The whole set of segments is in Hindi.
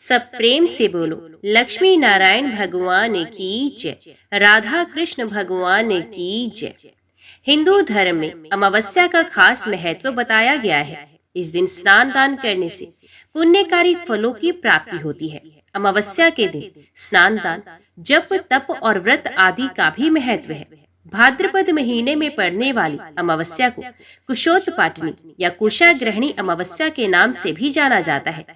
सब प्रेम से बोलो, लक्ष्मी नारायण भगवान की जय, राधा कृष्ण भगवान की जय। हिंदू धर्म में अमावस्या का खास महत्व बताया गया है। इस दिन स्नान दान करने से पुण्यकारी फलों की प्राप्ति होती है। अमावस्या के दिन स्नान दान, जप, तप और व्रत आदि का भी महत्व है। भाद्रपद महीने में पड़ने वाली अमावस्या को कुशोत्पाटनी या कुशाग्रहणी अमावस्या के नाम से भी जाना जाता है।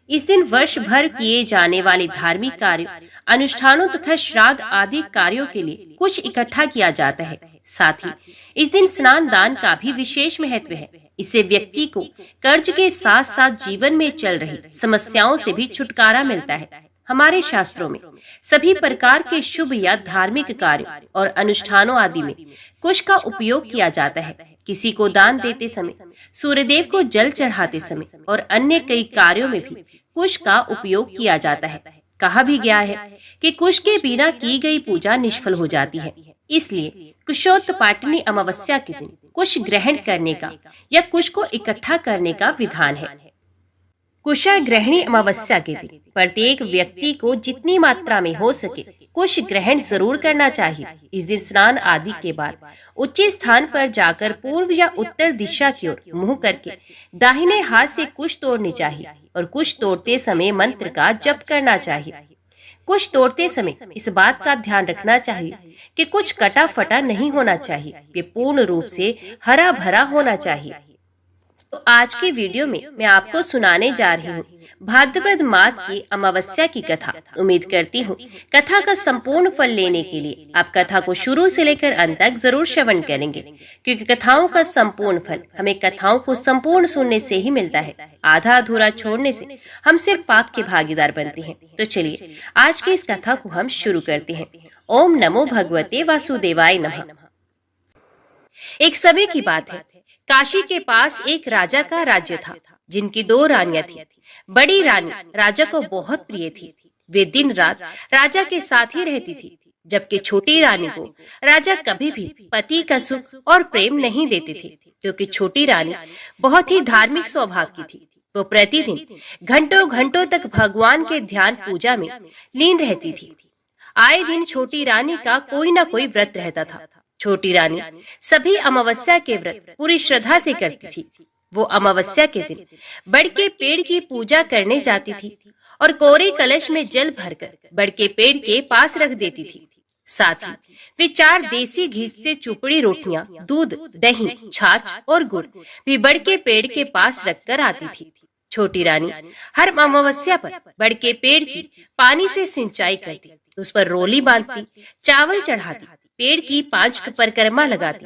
इस दिन वर्ष भर किए जाने वाले धार्मिक कार्यों, अनुष्ठानों तथा श्राद्ध आदि कार्यों के लिए कुछ इकट्ठा किया जाता है। साथ ही इस दिन स्नान दान का भी विशेष महत्व है। इससे व्यक्ति को कर्ज के साथ साथ जीवन में चल रही समस्याओं से भी छुटकारा मिलता है। हमारे शास्त्रों में सभी प्रकार के शुभ या धार्मिक कार्यों और अनुष्ठानों आदि में कुश का उपयोग किया जाता है। किसी को दान देते समय, सूर्यदेव को जल चढ़ाते समय और अन्य कई कार्यों में भी कुश का उपयोग किया जाता है। कहा भी गया है कि कुश के बिना की गई पूजा निष्फल हो जाती है। इसलिए कुशोत्पाटनी अमावस्या के दिन कुश ग्रहण करने का या कुश को इकट्ठा करने का विधान है। कुशाग्रहणी अमावस्या के दिन प्रत्येक व्यक्ति को जितनी मात्रा में हो सके कुश ग्रहण जरूर करना चाहिए। इस दिन स्नान आदि के बाद उच्च स्थान पर जाकर पूर्व या उत्तर दिशा की ओर मुंह करके दाहिने हाथ से कुश तोड़नी चाहिए और कुश तोड़ते समय मंत्र का जप करना चाहिए। कुश तोड़ते समय इस बात का ध्यान रखना चाहिए कि कुछ कटा फटा नहीं होना चाहिए, ये पूर्ण रूप से हरा भरा होना चाहिए। तो आज के वीडियो में मैं आपको सुनाने जा रही हूँ भाद्रपद मास की अमावस्या की कथा। उम्मीद करती हूँ कथा का संपूर्ण फल लेने के लिए आप कथा को शुरू से लेकर अंत तक जरूर श्रवण करेंगे, क्योंकि कथाओं का संपूर्ण फल हमें कथाओं को संपूर्ण सुनने से ही मिलता है। आधा अधूरा छोड़ने से हम सिर्फ पाप के भागीदार बनते हैं। तो चलिए आज की इस कथा को हम शुरू करते हैं। ओम नमो भगवते वासुदेवाय नमः। एक समय की बात है, काशी के पास एक राजा का राज्य था, जिनकी 2 रानियां थी। बड़ी रानी राजा को बहुत प्रिय थी। वे दिन रात राजा के साथ ही रहती थी, जबकि छोटी रानी को राजा कभी भी पति का सुख और प्रेम नहीं देते थे, क्योंकि छोटी रानी बहुत ही धार्मिक स्वभाव की थी। वो प्रतिदिन घंटों घंटों तक भगवान के ध्यान पूजा में लीन रहती थी। आए दिन छोटी रानी का कोई न कोई व्रत रहता था। छोटी रानी सभी अमावस्या के व्रत पूरी श्रद्धा से करती थी। वो अमावस्या के दिन बड़ के पेड़ की पूजा करने जाती थी और कोरे कलश में जल भरकर बड़ के पेड़ के पास रख देती थी। साथ ही वे 4 देसी घी से चुपड़ी रोटियां, दूध, दही, छाछ और गुड़ भी बड़ के पेड़ के पास रखकर आती थी। छोटी रानी हर अमावस्या पर बड़ के पेड़ की पानी से सिंचाई करती, उस पर रोली बांधती, चावल चढ़ाती, पेड़ की 5 परिक्रमा लगाती,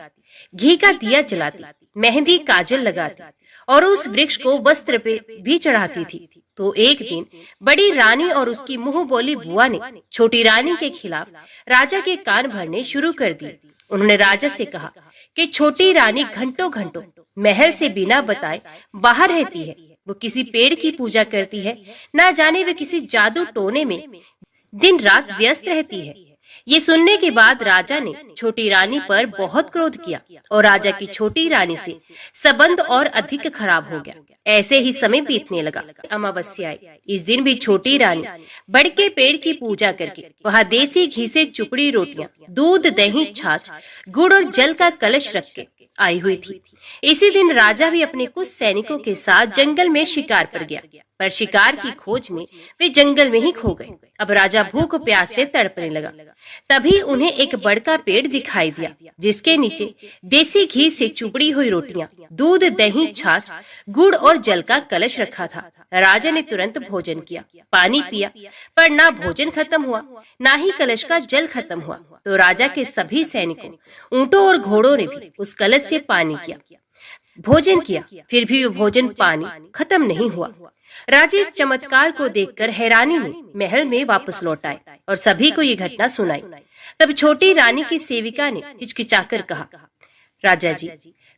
घी का दिया जलाती, मेहंदी काजल लगाती और उस वृक्ष को वस्त्र पे भी चढ़ाती थी। तो एक दिन बड़ी रानी और उसकी मुंह बोली बुआ ने छोटी रानी के खिलाफ राजा के कान भरने शुरू कर दिए। उन्होंने राजा से कहा कि छोटी रानी घंटों घंटों महल से बिना बताए बाहर रहती है। वो किसी पेड़ की पूजा करती है, ना जाने वे किसी जादू टोने में दिन रात व्यस्त रहती है। ये सुनने के बाद राजा ने छोटी रानी पर बहुत क्रोध किया और राजा की छोटी रानी से संबंध और अधिक खराब हो गया। ऐसे ही समय बीतने लगा। अमावस्या आई। इस दिन भी छोटी रानी बड़ के पेड़ की पूजा करके वहाँ देसी घी से चुपड़ी रोटियां, दूध, दही, छाछ, गुड़ और जल का कलश रख के आई हुई थी। इसी दिन राजा भी अपने कुछ सैनिकों के साथ जंगल में शिकार पर गया, पर शिकार की खोज में वे जंगल में ही खो गए। अब राजा भूख प्यास से तड़पने लगा। तभी उन्हें एक बड़का पेड़ दिखाई दिया, जिसके नीचे देसी घी से चुपड़ी हुई रोटियां, दूध, दही, छाछ, गुड़ और जल का कलश रखा था। राजा ने तुरंत भोजन किया, पानी पिया, पर ना भोजन खत्म हुआ, ना ही कलश का जल खत्म हुआ। तो राजा के सभी सैनिकों, ऊंटों और घोड़ों ने भी उस कलश से पानी किया, भोजन किया, फिर भी वो भोजन पानी खत्म नहीं हुआ। राजा इस चमत्कार को देखकर हैरानी में महल में वापस लौट आए और सभी को ये घटना सुनाई। तब छोटी रानी की सेविका ने हिचकिचाकर कहा, राजा जी,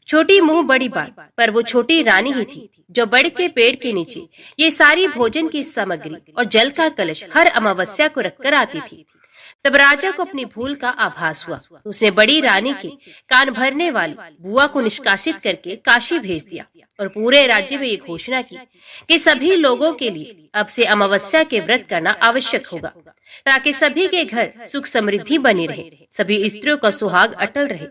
छोटी मुंह बड़ी बात, पर वो छोटी रानी ही थी जो बड़ के पेड़ के नीचे ये सारी भोजन की सामग्री और जल का कलश हर अमावस्या को रखकर आती थी। तब राजा को अपनी भूल का आभास हुआ। उसने बड़ी रानी के कान भरने वाली बुआ को निष्कासित करके काशी भेज दिया और पूरे राज्य में ये घोषणा की कि सभी लोगों के लिए अब से अमावस्या के व्रत करना आवश्यक होगा, ताकि सभी के घर सुख समृद्धि बनी रहे, सभी स्त्रियों का सुहाग अटल रहे।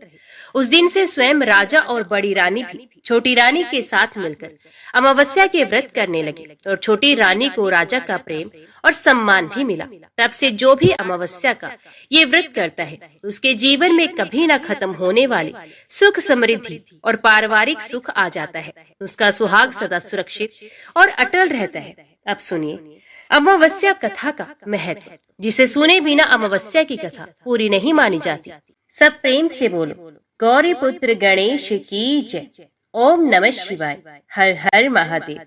उस दिन से स्वयं राजा और बड़ी रानी भी छोटी रानी के साथ मिलकर अमावस्या के व्रत करने लगे और छोटी रानी को राजा का प्रेम और सम्मान भी मिला। तब से जो भी अमावस्या का ये व्रत करता है, उसके जीवन में कभी न खत्म होने वाले सुख समृद्धि और पारिवारिक सुख आ जाता है। उसका सुहाग सदा सुरक्षित और अटल रहता है। अब सुनिए अमावस्या कथा का महत्व, जिसे सुने बिना अमावस्या की कथा पूरी नहीं मानी जाती। सब प्रेम से बोलो, गौरी पुत्र गणेश की जय। ओम नमः शिवाय। हर हर महादेव।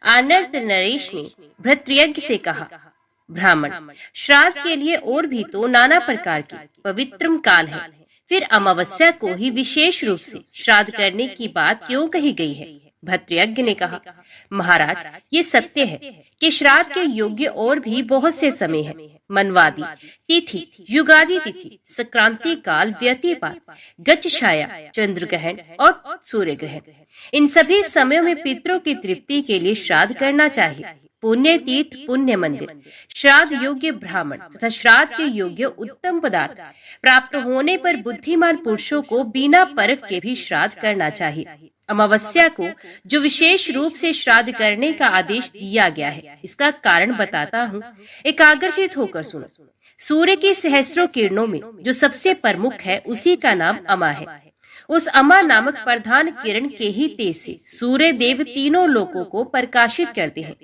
आनर्त नरेश ने भृतयज्ञ से कहा, ब्राह्मण, श्राद्ध के लिए और भी तो नाना प्रकार के पवित्र काल है, फिर अमावस्या को ही विशेष रूप से श्राद्ध करने की बात क्यों कही गई है? भृतयज्ञ ने कहा, महाराज, ये सत्य है कि श्राद्ध के योग्य और भी बहुत से समय है। मनवादी तिथि, युगादि तिथि, संक्रांति काल, व्यतिपात, गच्छाया, चंद्र ग्रहण और सूर्य ग्रहण, इन सभी समयों में पितरों की तृप्ति के लिए श्राद्ध करना चाहिए। पुण्य तीर्थ, पुण्य मंदिर, श्राद्ध योग्य ब्राह्मण तथा श्राद्ध के योग्य उत्तम पदार्थ प्राप्त होने पर बुद्धिमान पुरुषों को बिना पर्व के भी श्राद्ध करना चाहिए। अमावस्या को जो विशेष रूप से श्राद्ध करने का आदेश दिया गया है, इसका कारण बताता हूँ, एकाग्रचित होकर सुनो। सूर्य की सहस्त्रों किरणों में जो सबसे प्रमुख है, उसी का नाम अमा है। उस अमा नामक प्रधान किरण के ही तेज से सूर्य देव तीनों लोकों को प्रकाशित करते हैं।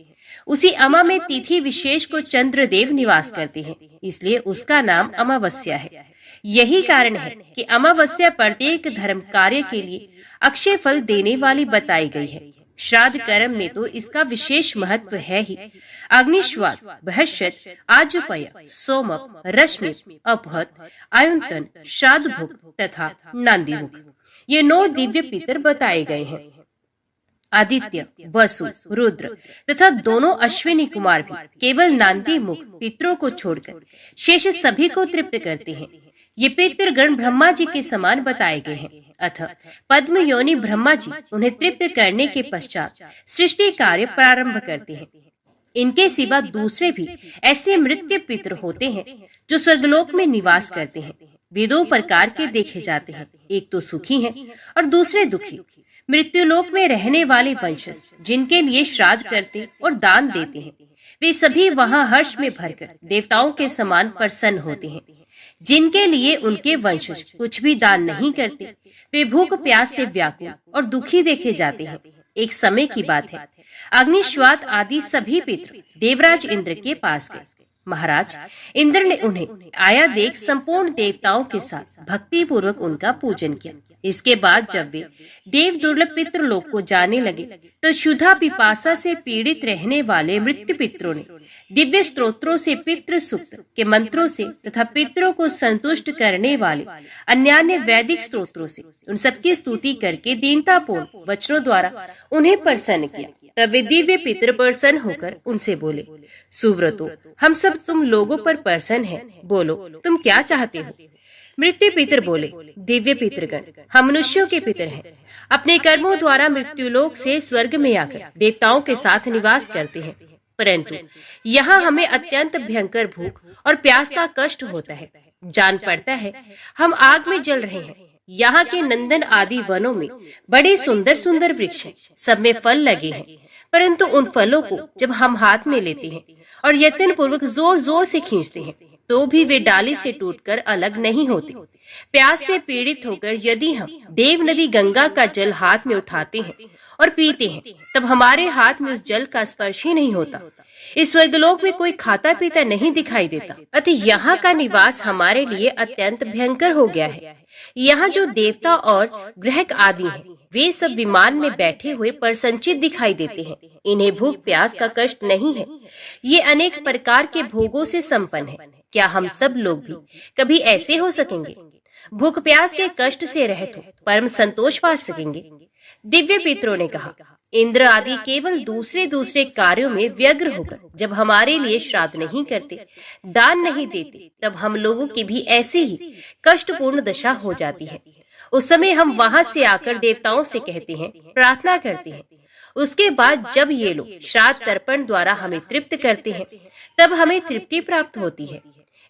उसी अमा में तिथि विशेष को चंद्र देव निवास करते हैं, इसलिए उसका नाम अमावस्या है। यही कारण है कि अमावस्या प्रत्येक धर्म कार्य के लिए अक्षय फल देने वाली बताई गई है। श्राद्ध कर्म में तो इसका विशेष महत्व है ही। अग्निश्वाद, बृहस्पत, आजुपय, सोमप, रश्मि, अपहत, आयुंतन, श्राद्ध भुक तथा नांदीमुख, ये 9 दिव्य पितर बताए गए हैं। आदित्य, वसु, रुद्र तथा दोनों अश्विनी कुमार भी केवल नांदी मुख पितरों को छोड़कर शेष सभी को तृप्त करते हैं। ये पितृगण ब्रह्मा जी के समान बताए गए हैं। अतः पद्म योनि ब्रह्मा जी उन्हें तृप्त करने के पश्चात सृष्टि कार्य प्रारंभ करते हैं। इनके सिवा दूसरे भी ऐसे मृत्यु पितर होते हैं जो स्वर्गलोक में निवास करते हैं। वे 2 प्रकार के देखे जाते हैं, एक तो सुखी हैं और दूसरे दुखी। मृत्युलोक में रहने वाले वंशज जिनके लिए श्राद्ध करते और दान देते हैं, वे सभी वहां हर्ष में भरकर देवताओं के समान प्रसन्न होते हैं। जिनके लिए उनके वंशज कुछ भी दान नहीं करते, वे भूख प्यास से व्याकुल और दुखी देखे जाते हैं। एक समय की बात है, अग्निश्वात आदि सभी पितृ देवराज इंद्र के पास गए। महाराज, इंद्र ने उन्हें आया देख संपूर्ण देवताओं के साथ भक्ति पूर्वक उनका पूजन किया। इसके बाद जब वे देव दुर्लभ पितृ लोक को जाने लगे, तो क्षुधा पिपासा से पीड़ित रहने वाले मृत्यु पितरों ने दिव्य स्तोत्रों से, पितृ सूक्त के मंत्रों से तथा पितरों को संतुष्ट करने वाले अन्यान्य वैदिक स्तोत्रों से उन सबकी स्तुति करके दीनतापूर्ण वचनों द्वारा उन्हें प्रसन्न किया। तब वे दिव्य पितर प्रसन्न होकर उनसे बोले, सुव्रतो, हम सब तुम लोगों पर प्रसन्न हैं, बोलो तुम क्या चाहते हो? मृत्यु पितर बोले, दिव्य पितृगण, हम मनुष्यों के पितर हैं। अपने कर्मों द्वारा मृत्युलोक से स्वर्ग में आकर देवताओं के साथ निवास करते हैं, परंतु यहाँ हमें अत्यंत भयंकर भूख और प्यास का कष्ट होता है। जान पड़ता है हम आग में जल रहे हैं। यहाँ के नंदन आदि वनों में बड़े सुंदर सुंदर वृक्ष हैं, सब में फल लगे हैं, परंतु उन फलों को जब हम हाथ में लेते हैं और यत्न पूर्वक जोर जोर से खींचते हैं, तो भी वे डाली से टूटकर अलग नहीं होते। प्यास से पीड़ित होकर यदि हम देव नदी गंगा का जल हाथ में उठाते हैं और पीते हैं, तब हमारे हाथ में उस जल का स्पर्श ही नहीं होता। इस स्वर्गलोक में कोई खाता पीता नहीं दिखाई देता। अतः यहाँ का निवास हमारे लिए अत्यंत भयंकर हो गया है। यहाँ जो देवता और ग्रहक आदि हैं, वे सब विमान में बैठे हुए प्रसन्नचित्त दिखाई देते हैं। इन्हें भूख प्यास का कष्ट नहीं है। ये अनेक प्रकार के भोगों से संपन्न है। क्या हम सब लोग भी कभी ऐसे हो सकेंगे? भूख प्यास के कष्ट से रहित हो परम संतोष पा सकेंगे? दिव्य पितरों ने कहा, इंद्र आदि केवल दूसरे दूसरे कार्यों में व्यग्र होकर जब हमारे लिए श्राद्ध नहीं करते, दान नहीं देते, तब हम लोगों की भी ऐसी ही कष्टपूर्ण दशा हो जाती है। उस समय हम वहां से आकर देवताओं से कहते हैं, प्रार्थना करते हैं। उसके बाद जब ये लोग श्राद्ध तर्पण द्वारा हमें तृप्त करते हैं, तब हमें तृप्ति प्राप्त होती है।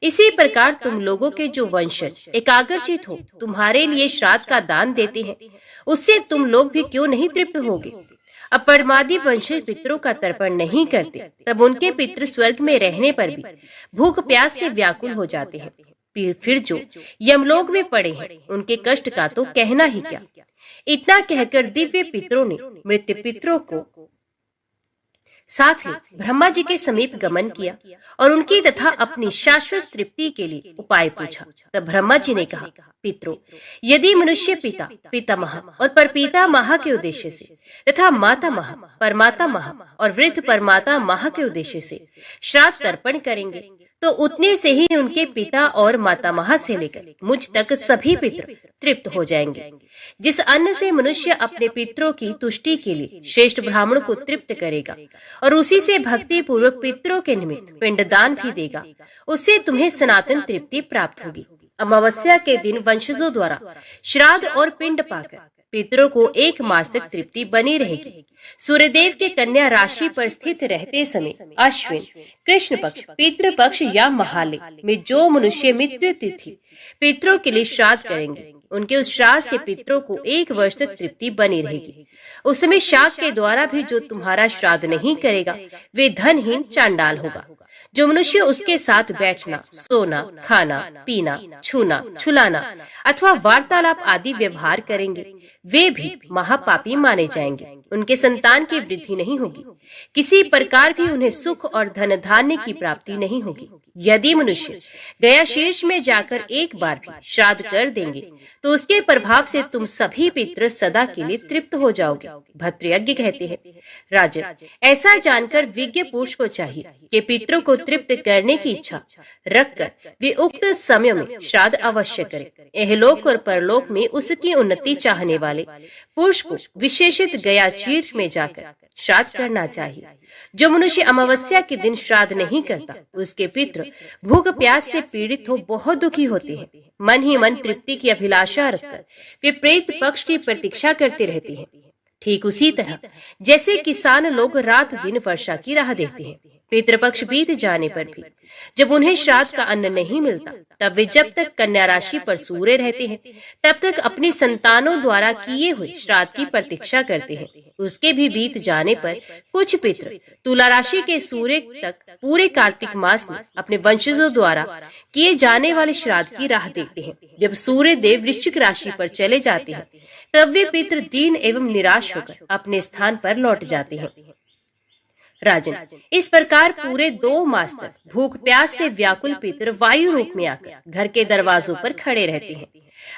इसी प्रकार तुम लोगों के जो वंशज एकाग्रचित हो तुम्हारे लिए श्राद्ध का दान देते हैं, उससे तुम लोग भी क्यों नहीं तृप्त होगे। अब परमादि वंशज पितरों का तर्पण नहीं करते, तब उनके पितृ स्वर्ग में रहने पर भी भूख प्यास से व्याकुल हो जाते हैं। फिर जो यमलोक में पड़े हैं उनके कष्ट का तो कहना ही क्या। इतना कहकर दिव्य पितरों ने मृत पितरों को साथ ही ब्रह्मा जी के समीप गमन किया और उनकी तथा अपनी शाश्वत तृप्ति के लिए उपाय पूछा। तब ब्रह्मा जी ने कहा, पितरों, यदि मनुष्य पिता पितामह और परपितामह के उद्देश्य से तथा मातामह परमातामह और वृद्ध परमातामह के उद्देश्य से श्राद्ध तर्पण करेंगे, तो उतने से ही उनके पिता और मातामह से लेकर मुझ तक सभी पितृ तृप्त हो जाएंगे। जिस अन्न से मनुष्य अपने पितरों की तुष्टि के लिए श्रेष्ठ ब्राह्मण को तृप्त करेगा और उसी से भक्ति पूर्वक पितरों के निमित्त पिंडदान भी देगा, उससे तुम्हें सनातन तृप्ति प्राप्त होगी। अमावस्या के दिन वंशजों द्वारा श्राद्ध और पिंड पाकर पितरों को 1 मास तक तृप्ति बनी रहेगी। सूर्यदेव के कन्या राशि पर स्थित रहते समय अश्विन कृष्ण पक्ष, पितृ पक्ष या महालय में जो मनुष्य मृत्यु तिथि पितरों के लिए श्राद्ध करेंगे, उनके उस श्राद्ध से पितरों को 1 वर्ष तक तृप्ति बनी रहेगी। उस समय शाक के द्वारा भी जो तुम्हारा श्राद्ध नहीं करेगा वे धनहीन चांडाल होगा। जो मनुष्य उसके साथ बैठना, सोना, खाना, पीना, छूना, छुलाना अथवा वार्तालाप आदि व्यवहार करेंगे, वे भी महापापी माने जाएंगे। उनके संतान की वृद्धि नहीं होगी, किसी प्रकार भी उन्हें सुख और धन धान्य की प्राप्ति नहीं होगी। यदि मनुष्य गया शीर्ष में जाकर एक बार भी श्राद्ध कर देंगे, तो उसके प्रभाव से तुम सभी पितृ सदा के लिए तृप्त हो जाओगे। भद्रयज्ञ कहते हैं, राजन, ऐसा जानकर विज्ञ पुरुष को चाहिए कि पितरों को तृप्त करने की इच्छा रखकर वे उक्त समय में श्राद्ध अवश्य करें। इहलोक और परलोक में उसकी उन्नति चाहने वाले पुरुष को विशेषित गया शीर्ष में जाकर श्राद्ध करना चाहिए। जो मनुष्य अमावस्या के दिन श्राद्ध नहीं करता, उसके पितृ भूख प्यास से पीड़ित हो बहुत दुखी होते हैं। मन ही मन तृप्ति की अभिलाषा रखकर वे प्रेत पक्ष की प्रतीक्षा करते रहते हैं। ठीक उसी तरह जैसे किसान लोग रात दिन वर्षा की राह देखते हैं, पितृपक्ष बीत जाने पर भी जब उन्हें श्राद्ध का अन्न नहीं मिलता, तब वे जब तक कन्या राशि पर सूर्य रहते हैं तब तक अपनी संतानों द्वारा किए हुए श्राद्ध की प्रतीक्षा करते हैं। उसके भी बीत जाने पर कुछ पितृ तुला राशि के सूर्य तक पूरे कार्तिक मास में अपने वंशजों द्वारा किए जाने वाले श्राद्ध की राह देखते हैं। जब सूर्य देव वृश्चिक राशि पर चले जाते हैं, तब वे पितृ दीन एवं निराश होकर अपने स्थान पर लौट जाते हैं। राजन, इस प्रकार पूरे 2 मास तक भूख प्यास से व्याकुल पितृ वायु रूप में आकर घर के दरवाजों पर खड़े रहते हैं।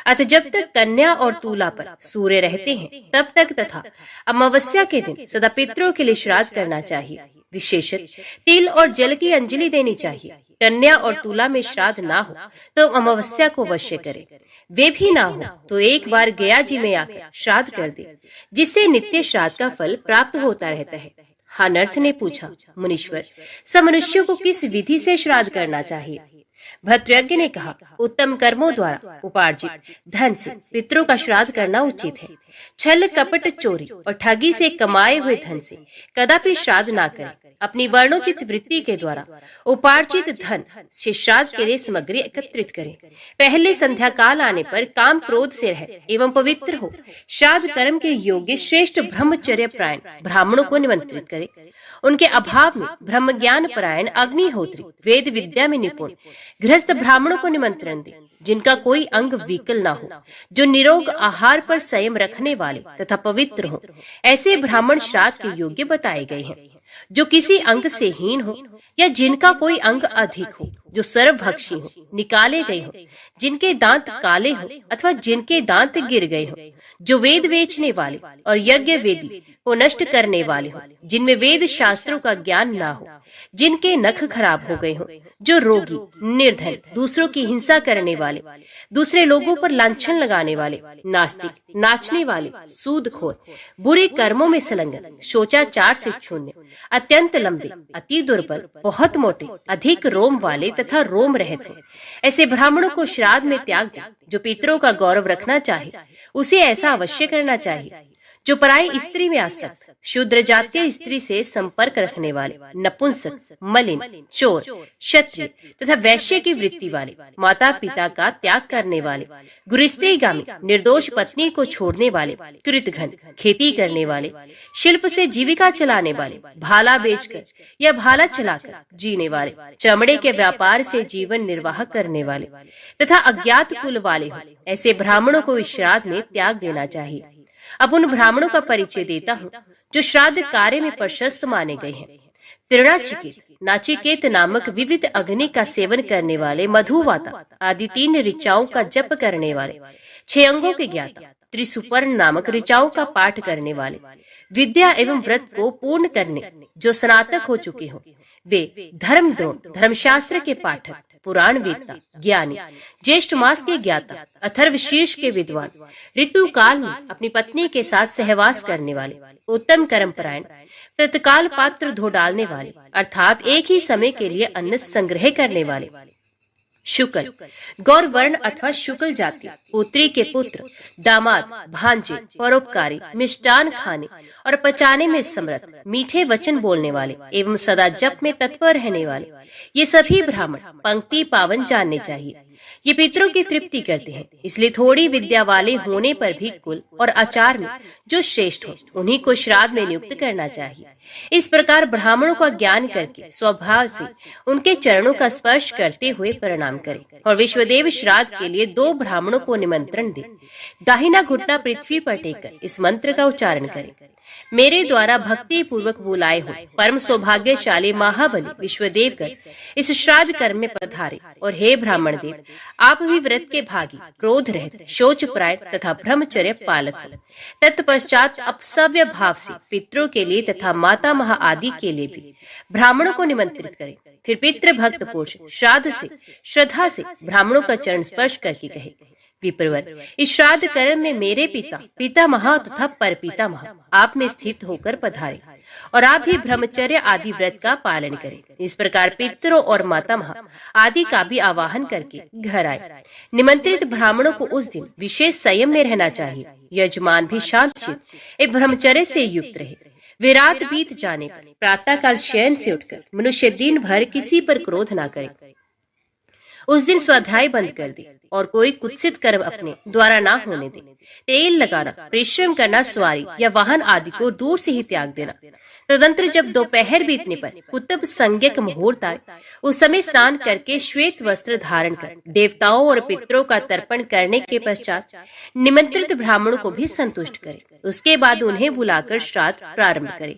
अतः जब तक कन्या और तुला पर सूर्य रहते हैं, तब तक तथा अमावस्या के दिन सदा पितरों के लिए श्राद्ध करना चाहिए। विशेषत तिल और जल की अंजलि देनी चाहिए। कन्या और तुला में श्राद्ध ना हो तो अमावस्या को अवश्य करे। वे भी ना हो तो एक बार गया जी में आकर श्राद्ध कर दे, जिससे नित्य श्राद्ध का फल प्राप्त होता रहता है। हानर्थ ने पूछा, मुनीश्वर, सब मनुष्यों को किस विधि से श्राद्ध करना चाहिए? भद्रयज्ञ ने कहा, उत्तम कर्मों द्वारा उपार्जित धन से पितरों का श्राद्ध करना उचित है। छल कपट चोरी और ठगी से कमाए हुए धन से कदापि श्राद्ध ना करें। अपनी वर्णोचित वृत्ति के द्वारा उपार्जित धन से श्राद्ध के लिए सामग्री एकत्रित करें। पहले संध्या काल आने पर काम क्रोध से रहे एवं पवित्र हो श्राद्ध कर्म के योग्य श्रेष्ठ ब्रह्मचर्य परायण ब्राह्मणों को निमंत्रित करें। उनके अभाव में ब्रह्म ज्ञान परायण अग्निहोत्री वेद विद्या में निपुण गृहस्थ ब्राह्मणों को निमंत्रण दें, जिनका कोई अंग विकल ना हो, जो निरोग आहार पर संयम रखने वाले तथा पवित्र हो। ऐसे ब्राह्मण श्राद्ध के योग्य बताए गए हैं। जो किसी अंग से हीन हो या जिनका कोई अंग अधिक हो, जो सर्वभक्षी हो, निकाले गए हो, जिनके दांत काले हो अथवा जिनके दांत गिर गए हो, जो वेद बेचने वाले और यज्ञ वेदी को नष्ट करने वाले हो, जिनमें वेद शास्त्रों का ज्ञान ना हो, जिनके नख खराब हो गए हो, जो रोगी, निर्धन, दूसरों की हिंसा करने वाले, दूसरे लोगों पर लांछन लगाने वाले, नास्तिक, नाचने वाले, सूदखोर, बुरे कर्मों में संलग्न, शोचाचार से शून्य, अत्यंत लंबे, अति दुर्बल, बहुत मोटे, अधिक रोम वाले तथा रोम रहित हो, ऐसे ब्राह्मणों को श्राद्ध में त्याग दे। जो पितरों का गौरव रखना चाहे उसे ऐसा अवश्य करना चाहिए। जो पराई स्त्री में आसक्त, शूद्र जातीय स्त्री से संपर्क रखने वाले, नपुंसक, मलिन, चोर, क्षत्रिय तथा वैश्य की वृत्ति वाले, माता पिता का त्याग करने वाले, गुरुस्त्रीगामी, निर्दोष पत्नी को छोड़ने वाले, कृतघ्न, खेती करने वाले, शिल्प से जीविका चलाने वाले, भाला बेचकर या भाला चलाकर जीने वाले, चमड़े के व्यापार से जीवन निर्वाह करने वाले तथा अज्ञात कुल वाले हो, ऐसे ब्राह्मणों को इस श्राद्ध में त्याग देना चाहिए। अब उन ब्राह्मणों का परिचय देता हूँ जो श्राद्ध कार्य में प्रशस्त माने गए हैं। त्रिणाचिकेत, नाचिकेत नामक विविध अग्नि का सेवन करने वाले, मधुवाता आदि 3 ऋचाओं का जप करने वाले, 6 अंगों के ज्ञाता, त्रिसुपर्ण नामक ऋचाओं का पाठ करने वाले, विद्या एवं व्रत को पूर्ण करने जो स्नातक हो चुके हो, वे धर्मद्रोण, धर्मशास्त्र के पाठक, पुराण वेदता, ज्ञानी, ज्येष्ठ मास के ज्ञाता, अथर्वशीर्ष के विद्वान, ऋतु काल में अपनी पत्नी के साथ सहवास करने वाले, उत्तम कर्मपरायण, तत्काल पात्र धो डालने वाले, अर्थात एक ही समय के लिए अन्न संग्रह करने वाले, शुक्ल, गौर वर्ण अथवा शुक्ल जाति, पुत्री के पुत्र, दामाद, भांजे, परोपकारी, मिष्टान खाने और पचाने में समर्थ, मीठे वचन बोलने वाले एवं सदा जप में तत्पर रहने वाले, ये सभी ब्राह्मण पंक्ति पावन जानने चाहिए। ये पितरों की तृप्ति करते हैं, इसलिए थोड़ी विद्या वाले होने पर भी कुल और आचार में जो श्रेष्ठ हो उन्हीं को श्राद्ध में नियुक्त करना चाहिए। इस प्रकार ब्राह्मणों का ज्ञान करके स्वभाव से उनके चरणों का स्पर्श करते हुए प्रणाम करें और विश्वदेव श्राद्ध के लिए 2 ब्राह्मणों को निमंत्रण दे। दाहिना घुटना पृथ्वी पर टेककर इस मंत्र का उच्चारण करें। मेरे द्वारा भक्ति पूर्वक बुलाए हुए परम सौभाग्यशाली महाबली विश्वदेवगण इस श्राद्ध कर्म में पधारे और हे ब्राह्मण देव, आप भी व्रत के भागी, क्रोध रहित, शौच परायण तथा ब्रह्मचर्य पालक हो। तत्पश्चात अपसव्य भाव से पितरों के लिए तथा माता महा आदि के लिए भी ब्राह्मणों को निमंत्रित करें। फिर पितृ भक्त पुरुष श्राद्ध से श्रद्धा से ब्राह्मणों का चरण स्पर्श करके कहे, विप्रवर, इस श्राद्ध कर्म में मेरे पिता, पितामह तथा परपितामह आप में स्थित होकर पधारे और आप भी ब्रह्मचर्य आदि व्रत का पालन करें। इस प्रकार पितरों और मातामह आदि का भी आवाहन करके घर आए। निमंत्रित ब्राह्मणों को उस दिन विशेष संयम में रहना चाहिए। यजमान भी शांतचित्त एवं ब्रह्मचर्य से युक्त रहे। वे रात बीत जाने पर प्रातः काल शयन से उठकर मनुष्य दिन भर किसी पर क्रोध न करे। उस दिन स्वाध्याय बंद कर दे और कोई कुत्सित कर्म अपने द्वारा ना होने दे। तेल लगाना, परिश्रम करना, सवारी या वाहन आदि को दूर से ही त्याग देना। तदंतर जब दोपहर बीतने पर कुतुब संज्ञक मुहूर्त आए, उस समय स्नान करके श्वेत वस्त्र धारण कर देवताओं और पितरों का तर्पण करने के पश्चात निमंत्रित ब्राह्मणों को भी संतुष्ट करें। उसके बाद उन्हें बुलाकर श्राद्ध प्रारंभ करें।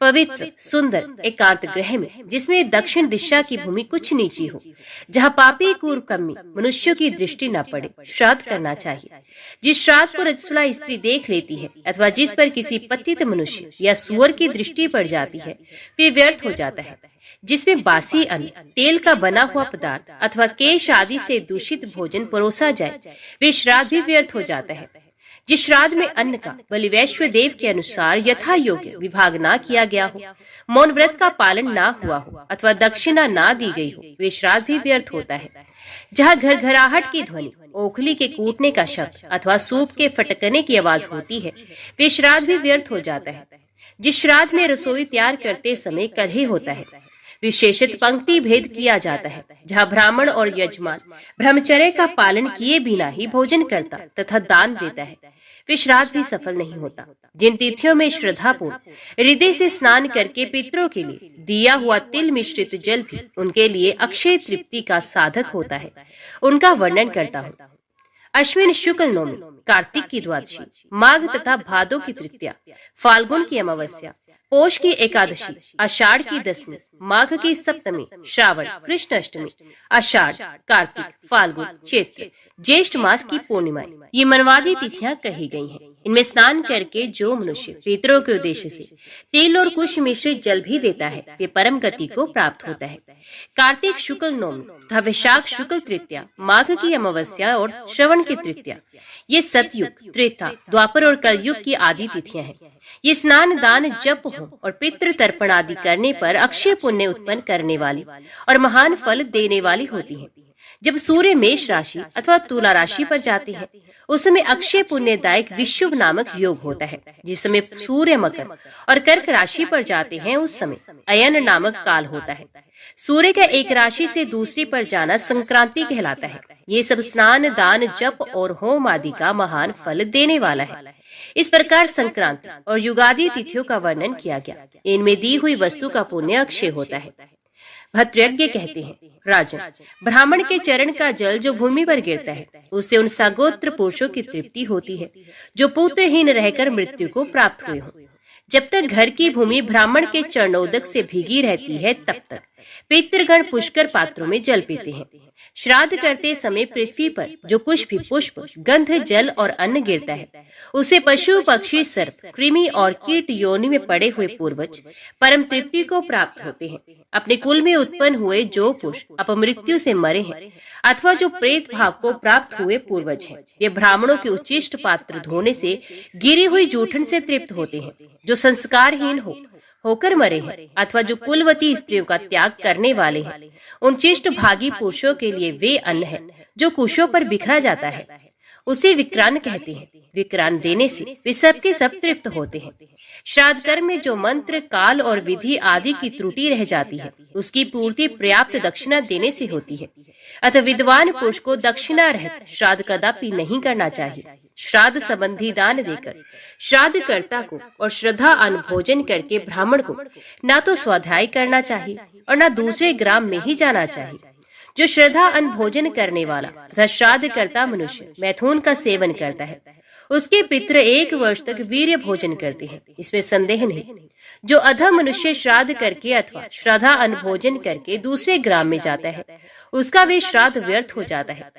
पवित्र सुंदर एकांत गृह में, जिसमें दक्षिण दिशा की भूमि कुछ नीची हो, जहाँ पापी कुकर्मी मनुष्यों की दृष्टि न पड़े, श्राद्ध करना चाहिए। जिस श्राद्ध को रजस्वला स्त्री देख लेती है अथवा जिस पर किसी पतित मनुष्य या सुअर की दृष्टि पड़ जाती है, वे व्यर्थ हो जाता है। जिसमें बासी अन्न, तेल का बना हुआ पदार्थ अथवा केश आदि से दूषित भोजन परोसा जाए, वे श्राद्ध भी व्यर्थ हो जाता है। जिस श्राद्ध में अन्न का बलि वैश्व देव के अनुसार यथा योग्य विभाग ना किया गया हो, मौन व्रत का पालन ना हुआ हो अथवा दक्षिणा ना दी गई हो, वे श्राद्ध भी व्यर्थ होता है। जहाँ घरघराहट की ध्वनि, ओखली के कूटने का शब्द अथवा सूप के फटकने की आवाज होती है, वे श्राद्ध भी व्यर्थ हो जाता है। जिस श्राद्ध में रसोई तैयार करते समय कलह होता है, विशेषित पंक्ति भेद किया जाता है, जहाँ ब्राह्मण और यजमान ब्रह्मचर्य का पालन किए बिना ही भोजन करता तथा दान देता है, वे श्राद्ध भी सफल नहीं होता। जिन तिथियों में श्रद्धापूर्ण हृदय से स्नान करके पितरों के लिए दिया हुआ तिल मिश्रित जल भी उनके लिए अक्षय तृप्ति का साधक होता है, उनका वर्णन करता हूँ। अश्विन शुक्ल नवमी, कार्तिक की द्वादशी, माघ तथा भादो की तृतीया, फाल्गुन की अमावस्या, पोष की एकादशी, आषाढ़ की दसवीं, माघ की सप्तमी, श्रावण, कृष्ण अष्टमी, आषाढ़, कार्तिक, फाल्गुन, चैत्र, ज्येष्ठ मास की पूर्णिमाएं, ये मनवादी तिथियां कही गई हैं। इनमें स्नान करके जो मनुष्य पितरों के उद्देश्य से तेल और कुश मिश्रित जल भी देता है, वे परम गति को प्राप्त होता है। कार्तिक शुक्ल नवमी तथा वैशाख शुक्ल तृतीया, माघ की अमावस्या और श्रवण की तृतीया, ये सतयुग, त्रेता, द्वापर और कलयुग की आदि तिथियां हैं। ये स्नान, दान, जप हो और पितृ तर्पण आदि करने पर अक्षय पुण्य उत्पन्न करने वाली और महान फल देने वाली होती हैं। जब सूर्य मेष राशि अथवा तुला राशि पर जाते हैं, उस समय अक्षय पुण्यदायक विषुव नामक योग होता है। जिस समय सूर्य मकर और कर्क राशि पर जाते हैं, उस समय अयन नामक काल होता है। सूर्य का एक राशि से दूसरी पर जाना संक्रांति कहलाता है। ये सब स्नान, दान, जप और होम आदि का महान फल देने वाला है। इस प्रकार संक्रांति और युगादि तिथियों का वर्णन किया गया। इनमें दी हुई वस्तु का पुण्य अक्षय होता है। भद्रयज्ञ कहते हैं, राजन, ब्राह्मण के चरण का जल जो भूमि पर गिरता है, उससे उन सगोत्र पुरुषों की तृप्ति होती है जो पुत्रहीन रहकर मृत्यु को प्राप्त हुए हों। जब तक घर की भूमि ब्राह्मण के चरणोदक से भीगी रहती है, तब तक पितृगण पुष्कर पात्रों में जल पीते हैं। श्राद्ध करते समय पृथ्वी पर जो कुछ भी पुष्प, गंध, जल और अन्न गिरता है, उसे पशु, पक्षी, सर्प, कृमि और कीट योनि में पड़े हुए पूर्वज परम तृप्ति को प्राप्त होते हैं। अपने कुल में उत्पन्न हुए जो पुरुष अपमृत्यु से मरे हैं अथवा जो प्रेत भाव को प्राप्त हुए पूर्वज हैं, ये ब्राह्मणों के उच्चिष्ट पात्र धोने से गिरी हुई जूठन से तृप्त होते हैं। जो संस्कारहीन होकर मरे हैं अथवा जो कुलवती स्त्रियों का त्याग करने वाले हैं, उन चिष्ट भागी पुरुषों के लिए वे अन्न है जो कुशों पर बिखरा जाता है, उसे विक्रांत कहते हैं। विक्रांत देने से वे सबके सब तृप्त होते हैं। श्राद्ध कर्म में जो मंत्र, काल और विधि आदि की त्रुटि रह जाती है, उसकी पूर्ति पर्याप्त दक्षिणा देने से होती है। अतः विद्वान पुरुष को दक्षिणा रहित श्राद्ध कदापि नहीं करना चाहिए। श्राद्ध संबंधी दान देकर श्राद्ध कर्ता को और श्रद्धा अन्न भोजन करके ब्राह्मण को न तो स्वाध्याय करना चाहिए और न दूसरे ग्राम में ही जाना चाहिए। जो श्रद्धा अन्न भोजन करने वाला तथा श्राद्ध करता मनुष्य मैथुन का सेवन करता है, उसके पितृ 1 वर्ष तक वीर्य भोजन करते हैं, इसमें संदेह नहीं। जो अधम मनुष्य श्राद्ध करके अथवा श्रद्धा अन्न भोजन करके दूसरे ग्राम में जाता है, उसका वे श्राद्ध व्यर्थ हो जाता है।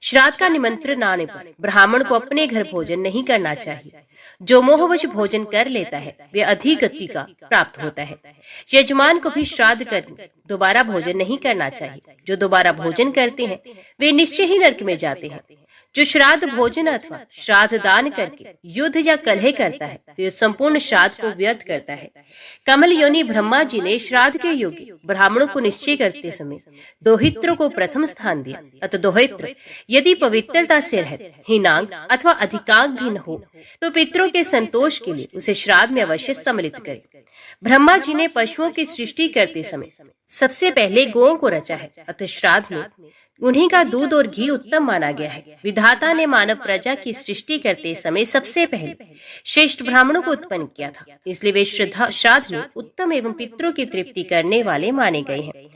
श्राद्ध का निमंत्रण आने पर ब्राह्मण को अपने घर भोजन नहीं करना चाहिए। जो मोहवश भोजन कर लेता है, वे अधिगति का प्राप्त होता है। यजमान को भी श्राद्ध कर दोबारा भोजन नहीं करना चाहिए। जो दोबारा भोजन करते हैं, वे निश्चय ही नरक में जाते हैं। जो श्राद्ध भोजन अथवा श्राद्ध दान करके युद्ध या कलह करता है, वे संपूर्ण श्राद्ध को व्यर्थ करता है। कमल योनि ब्रह्मा जी ने श्राद्ध के योग्य ब्राह्मणों को निश्चय करते समय दोहित्रों को प्रथम स्थान दिया। अतः दोहित्र यदि पवित्रता से रहित हीनांग अथवा अधिकांग भी न हो, तो पितरों के संतोष के लिए उसे श्राद्ध में अवश्य सम्मिलित करे। ब्रह्मा जी ने पशुओं की सृष्टि करते समय सबसे पहले गौओं को रचा है। अतः श्राद्ध में उन्हीं का दूध और घी उत्तम माना गया है। विधाता ने मानव प्रजा की सृष्टि करते समय सबसे पहले श्रेष्ठ ब्राह्मणों को उत्पन्न किया था, इसलिए वे श्राद्ध में उत्तम एवं पितरों की तृप्ति करने वाले माने गए हैं।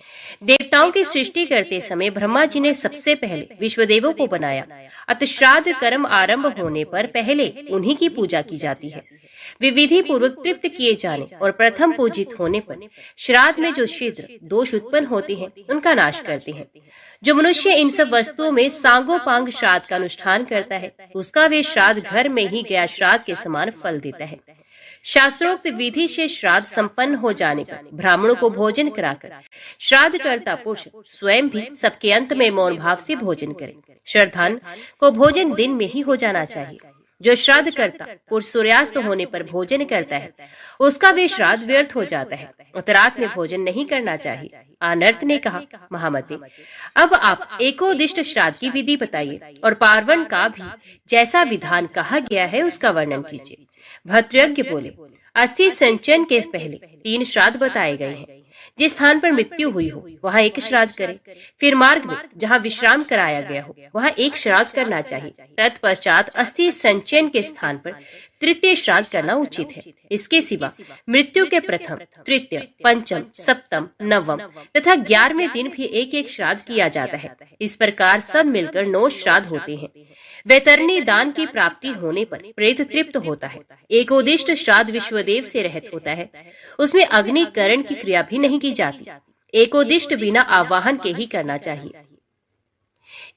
देवताओं की सृष्टि करते समय ब्रह्मा जी ने सबसे पहले विश्वदेवों को बनाया। अतः श्राद्ध कर्म आरंभ होने पर पहले उन्हीं की पूजा की जाती है। वे विधि पूर्वक तृप्त किए जाने और प्रथम पूजित होने पर श्राद्ध में जो शीघ्र दोष उत्पन्न होते हैं, उनका नाश करते हैं। जो मनुष्य इन सब वस्तुओं में सांगोपांग श्राद्ध का अनुष्ठान करता है, उसका वे श्राद्ध घर में ही गया श्राद्ध के समान फल देता है। शास्त्रोक्त विधि से श्राद्ध संपन्न हो जाने पर ब्राह्मणों को भोजन कराकर श्राद्ध करता पुरुष स्वयं भी सबके अंत में मौन भाव से भोजन करे। श्रद्धान को भोजन दिन में ही हो जाना चाहिए। जो श्राद्ध करता पुरुष सूर्यास्त होने पर भोजन करता है, उसका वे श्राद्ध व्यर्थ हो जाता है। रात में भोजन नहीं करना चाहिए। आनर्त ने कहा, महामते, अब आप एकोदिष्ट श्राद्ध की विधि बताइए और पार्वण का भी जैसा विधान कहा गया है उसका वर्णन कीजिए। भद्रयज्ञ बोले, अस्थि संचयन के पहले 3 श्राद्ध बताए गए हैं, जिस स्थान पर मृत्यु हुई हो वहाँ एक श्राद्ध करे। फिर मार्ग में जहाँ विश्राम कराया गया हो वहाँ एक श्राद्ध करना चाहिए। तत्पश्चात अस्थि संचयन के स्थान पर तृतीय श्राद्ध करना उचित है। इसके सिवा मृत्यु के प्रथम, तृतीय, पंचम, सप्तम, नवम तथा 11वें दिन भी एक एक श्राद्ध किया जाता है। इस प्रकार सब मिलकर 9 श्राद्ध होते हैं। वैतरणी दान की प्राप्ति होने पर प्रेत तृप्त होता है। एकोदिष्ट श्राद्ध विश्वदेव से रहित होता है। उसमें अग्निकरण की क्रिया भी नहीं की जाती। एकोदिष्ट बिना आवाहन के ही करना चाहिए।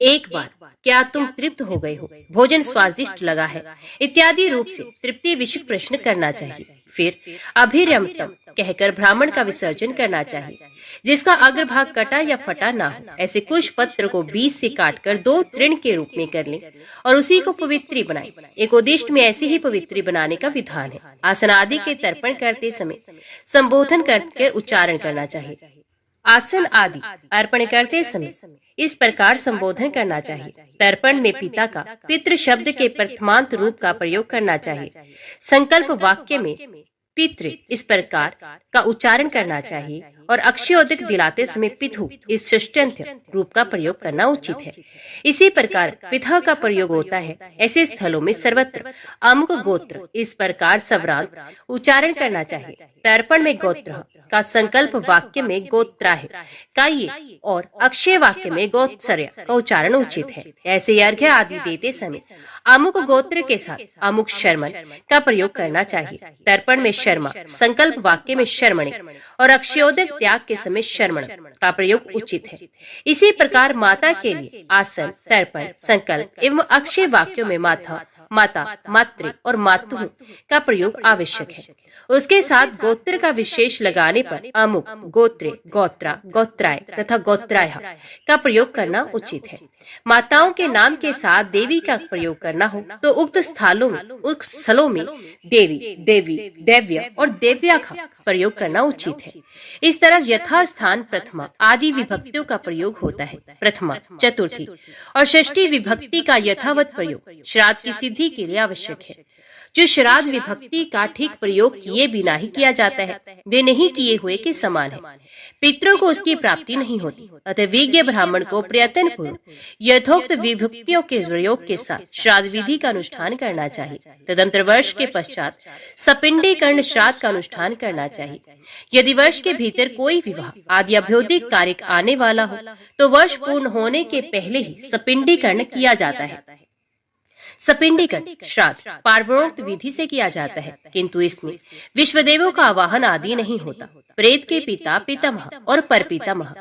एक बार क्या तुम तृप्त हो गए हो, भोजन स्वादिष्ट लगा है इत्यादि रूप से तृप्ति विषयक प्रश्न करना चाहिए। फिर अभिरमतम कहकर ब्राह्मण का विसर्जन करना चाहिए, जिसका अग्रभाग कटा या फटा ना हो। ऐसे कुछ पत्र को बीच से काटकर 2 तृण के रूप में कर लें और उसी को पवित्री बनाएं। एकोदिष्ट में ऐसे ही पवित्री बनाने का विधान है। आसन आदि के तर्पण करते समय संबोधन करके उच्चारण करना चाहिए। आसन आदि अर्पण करते समय इस प्रकार संबोधन करना चाहिए। तर्पण में पिता का पितृ शब्द के प्रथमांत रूप का प्रयोग करना चाहिए। संकल्प वाक्य में पितृ इस प्रकार का उच्चारण करना चाहिए और अक्षयोदक दिलाते समय पितु इस षष्ट्यंत्य रूप का प्रयोग करना उचित है। इसी प्रकार पिता का प्रयोग होता है। ऐसे स्थलों में सर्वत्र अमुक गोत्र इस प्रकार सवरांत उच्चारण करना चाहिए। तर्पण में गोत्र का संकल्प वाक्य में गोत्राह का ये और अक्षय वाक्य में गोत्सर्य का उच्चारण उचित है। ऐसे अर्घ्य आदि देते समय अमुक गोत्र के साथ अमुक शर्मण का प्रयोग करना चाहिए। तर्पण में शर्मा, संकल्प वाक्य में शर्मणे और अक्षयोदक त्याग के समय शर्मण का प्रयोग उचित है। इसी प्रकार माता के लिए आसन, तर्पण, संकल्प एवं अक्षय वाक्यों में माता, माता, मातृ और मातु का प्रयोग आवश्यक है। उसके साथ गोत्र का विशेष लगाने पर अमुक, गोत्रे, गोत्रा, गोत्राय तथा गोत्राय का प्रयोग करना उचित है। माताओं के नाम के साथ देवी का प्रयोग करना हो तो उक्त स्थलों में देवी, देवी, देव्य और देव्या का प्रयोग करना उचित है। इस तरह यथास्थान प्रथमा आदि विभक्तियों का प्रयोग होता है। प्रथमा, चतुर्थी और षष्ठी विभक्ति का यथावत प्रयोग श्राद्ध की सिद्धि के लिए आवश्यक है। जो श्राद्ध विभक्ति का ठीक प्रयोग किए बिना ही किया जाता है वे नहीं किए हुए के समान है। पितरों को उसकी प्राप्ति नहीं होती। अतः विज्ञ ब्राह्मण को प्रयत्न पूर्वक यथोक्त विभक्तियों के प्रयोग के साथ श्राद्ध विधि का अनुष्ठान करना चाहिए। तदंतर वर्ष के पश्चात सपिंडीकरण श्राद्ध का अनुष्ठान करना चाहिए। यदि वर्ष के भीतर कोई विवाह आदि अभ्योदिक कार्य आने वाला हो तो वर्ष पूर्ण होने के पहले ही सपिंडीकरण किया जाता है। सपिंडीकरण श्राद्ध पार्वणोक्त विधि से किया जाता है, किंतु इसमें विश्वदेवों का आवाहन आदि नहीं होता। प्रेत के पिता, पितामह और परपितामह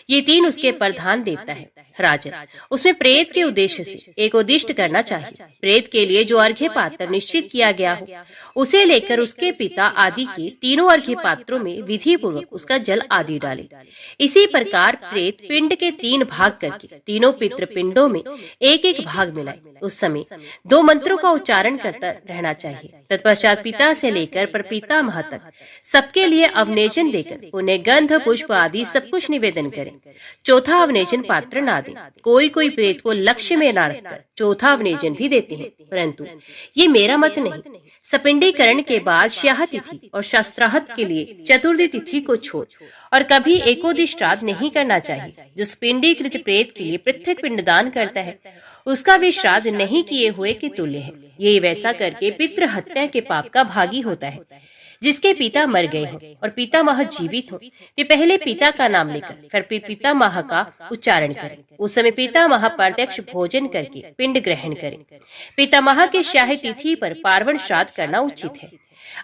ये 3 उसके प्रधान देवता है। राजन, उसमें प्रेत के उद्देश्य से एकोदिष्ट करना चाहिए। प्रेत के लिए जो अर्घ्य पात्र निश्चित किया गया हो उसे लेकर उसके पिता आदि के 3 अर्घ्य पात्रों में विधि पूर्वक उसका जल आदि डाले। इसी प्रकार प्रेत पिंड के 3 भाग करके तीनों पितृ पिंडों में एक एक भाग मिलाए। उस समय 2 मंत्रों का उच्चारण करता रहना चाहिए। तत्पश्चात पिता से लेकर परपितामह तक सबके लिए अवनेजन देकर उन्हें गंध, पुष्प आदि सब कुछ निवेदन करें। चौथा अवनेजन पात्र ना दें। कोई प्रेत को लक्ष्य में ना रखकर चौथा अवनेजन भी देते हैं, परंतु ये मेरा मत नहीं। सपिंडीकरण के बाद श्याह तिथि और शास्त्राहत के लिए चतुर्थी तिथि को छोड़ और कभी एकोदिष्ट श्राद्ध नहीं करना चाहिए। जो पिंडीकृत प्रेत के लिए पृथक पिंडदान करता है उसका भी श्राद्ध नहीं किए हुए के तुल्य है। ये वैसा करके पितृ हत्या के पाप का भागी होता है। जिसके पिता मर गए हों और पितामह जीवित हो वे पहले पिता का नाम लेकर फिर पितामह का उच्चारण करें। उस समय पितामह प्रत्यक्ष भोजन करके पिंड ग्रहण करें। पितामह के श्राद्ध तिथि पर पार्वण श्राद्ध करना उचित है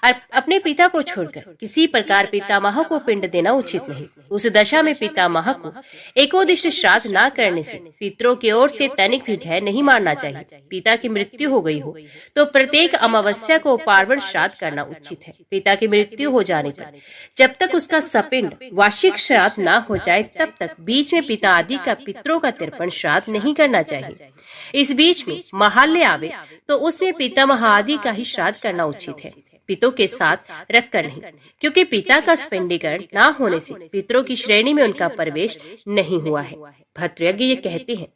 और अपने पिता को छोड़कर किसी प्रकार पितामह को पिंड देना उचित नहीं। उस दशा में पितामह को एकोदिष्ट श्राद्ध न करने से पितरों की ओर से तनिक भी भय नहीं मारना चाहिए। पिता की मृत्यु हो गई हो तो प्रत्येक अमावस्या को पार्वण श्राद्ध करना उचित है। पिता की मृत्यु हो जाने पर जब तक उसका सपिंड वार्षिक श्राद्ध न हो जाए तब तक बीच में पिता आदि का पितरों का तर्पण श्राद्ध नहीं करना चाहिए। इस बीच में महाल्य आवे तो उसमें पितामह आदि का ही श्राद्ध करना उचित है। पितरों के साथ रखकर नहीं, क्योंकि पिता का स्पिंडीकरण ना होने से पितरों की श्रेणी में उनका प्रवेश नहीं हुआ है। भद्रयज्ञ ये कहते हैं,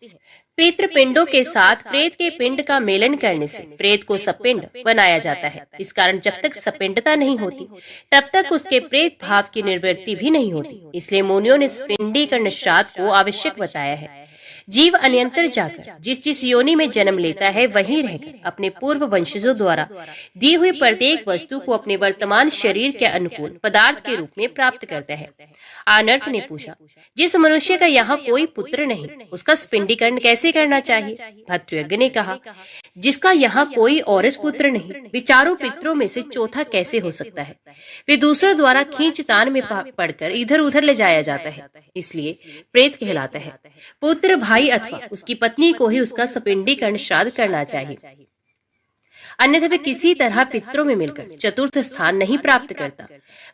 पितृ पिंडों के साथ प्रेत के पिंड का मेलन करने से प्रेत को सपिंड बनाया जाता है। इस कारण जब तक सपिंडता नहीं होती तब तक उसके प्रेत भाव की निवृत्ति भी नहीं होती। इसलिए मुनियों ने स्पिंडीकरण श्राद्ध को आवश्यक बताया है। जीव अन्यंतर जाकर जिस योनि में जन्म लेता है वहीं रहकर अपने पूर्व वंशजों द्वारा दी हुई प्रत्येक वस्तु को अपने वर्तमान शरीर के अनुकूल पदार्थ के रूप में प्राप्त करता है। आनर्थ ने पूछा, जिस मनुष्य का यहाँ कोई पुत्र नहीं उसका स्पिंडीकरण कैसे करना चाहिए? भद्रयज्ञ ने कहा, जिसका यहाँ कोई औरस पुत्र नहीं, वे चारों पितरों में से चौथा कैसे हो सकता है? वे दूसरों द्वारा खींचतान में पड़कर इधर उधर ले जाया जाता है, इसलिए प्रेत कहलाता है। पुत्र भाई अथवा उसकी पत्नी को ही उसका सपिंडीकरण श्राद्ध करना चाहिए, अन्यथा वे किसी तरह पितरों में मिलकर चतुर्थ स्थान नहीं प्राप्त करता।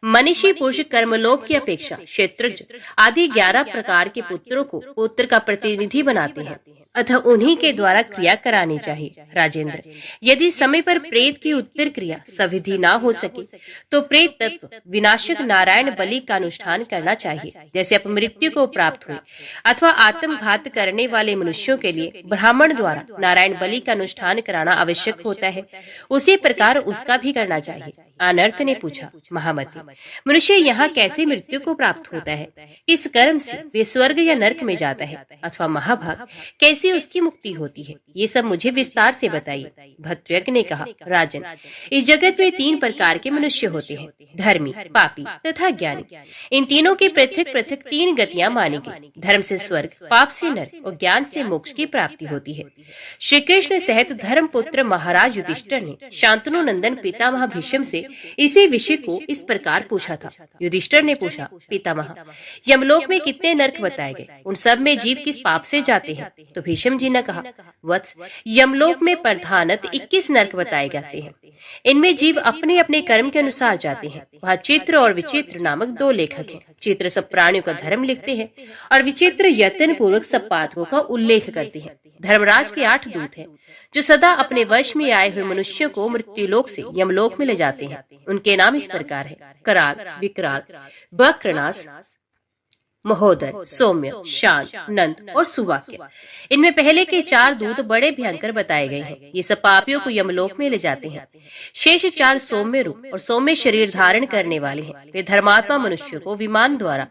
मनीषी पुरुष कर्मलोक की अपेक्षा क्षेत्रज आदि 11 प्रकार के पुत्रों को पुत्र का प्रतिनिधि बनाते हैं, अतः उन्हीं के द्वारा क्रिया करानी चाहिए। राजेंद्र, यदि समय पर प्रेत की उत्तर क्रिया सविधि ना हो सके तो प्रेत तत्व विनाशक नारायण बलि का अनुष्ठान करना चाहिए। जैसे अपमृत्यु को प्राप्त हुए अथवा आत्मघात करने वाले मनुष्यों के लिए ब्राह्मण द्वारा नारायण बलि का अनुष्ठान कराना आवश्यक होता है, उसी प्रकार उसका भी करना चाहिए। अनर्थ ने पूछा, महामती, मनुष्य यहाँ कैसे मृत्यु को प्राप्त होता है? इस कर्म से वे स्वर्ग या नरक में जाता है अथवा महाभाग कैसे उसकी मुक्ति होती है? ये सब मुझे विस्तार से बताइए। भद्रयज्ञ ने कहा, राजन, इस जगत में 3 प्रकार के मनुष्य होते हैं, धर्मी, पापी तथा ज्ञानी। इन तीनों की पृथक पृथक 3 गतियां मानी गई। धर्म से स्वर्ग, पाप से नरक और ज्ञान से मोक्ष की प्राप्ति होती है। श्री कृष्ण सहित धर्म पुत्र महाराज युधिष्ठिर ने शांतनु नंदन पितामह भीष्म से इसी विषय को इस प्रकार पूछा था। युधिष्ठिर ने पूछा, पितामह, यमलोक में कितने नरक बताए गए? उन सब में जीव किस पाप से जाते हैं? तो भीष्म जी ने कहा, वत्स, यमलोक में प्रधानत 21 नरक बताए जाते हैं। इनमें जीव अपने अपने कर्म के अनुसार जाते हैं। वहाँ चित्र और विचित्र नामक 2 लेखक हैं। चित्र सब प्राणियों का धर्म लिखते हैं और विचित्र यत्न पूर्वक सब पातकों का उल्लेख करते हैं। धर्मराज के 8 दूत हैं जो सदा अपने वश में आए हुए मनुष्यों को मृत्युलोक से यमलोक में ले जाते हैं। उनके नाम इस प्रकार है, कराल, विकराल, वक्रनास, महोदर, सौम्य, शांत, नंद और सुवाक्य। इनमें पहले के 4 दूत बड़े भयंकर बताए गए हैं। ये सब पापियों को यमलोक में ले जाते हैं। शेष 4 सौम्य रूप और सौम्य शरीर धारण करने वाले हैं। वे धर्मात्मा मनुष्यों को विमान द्वारा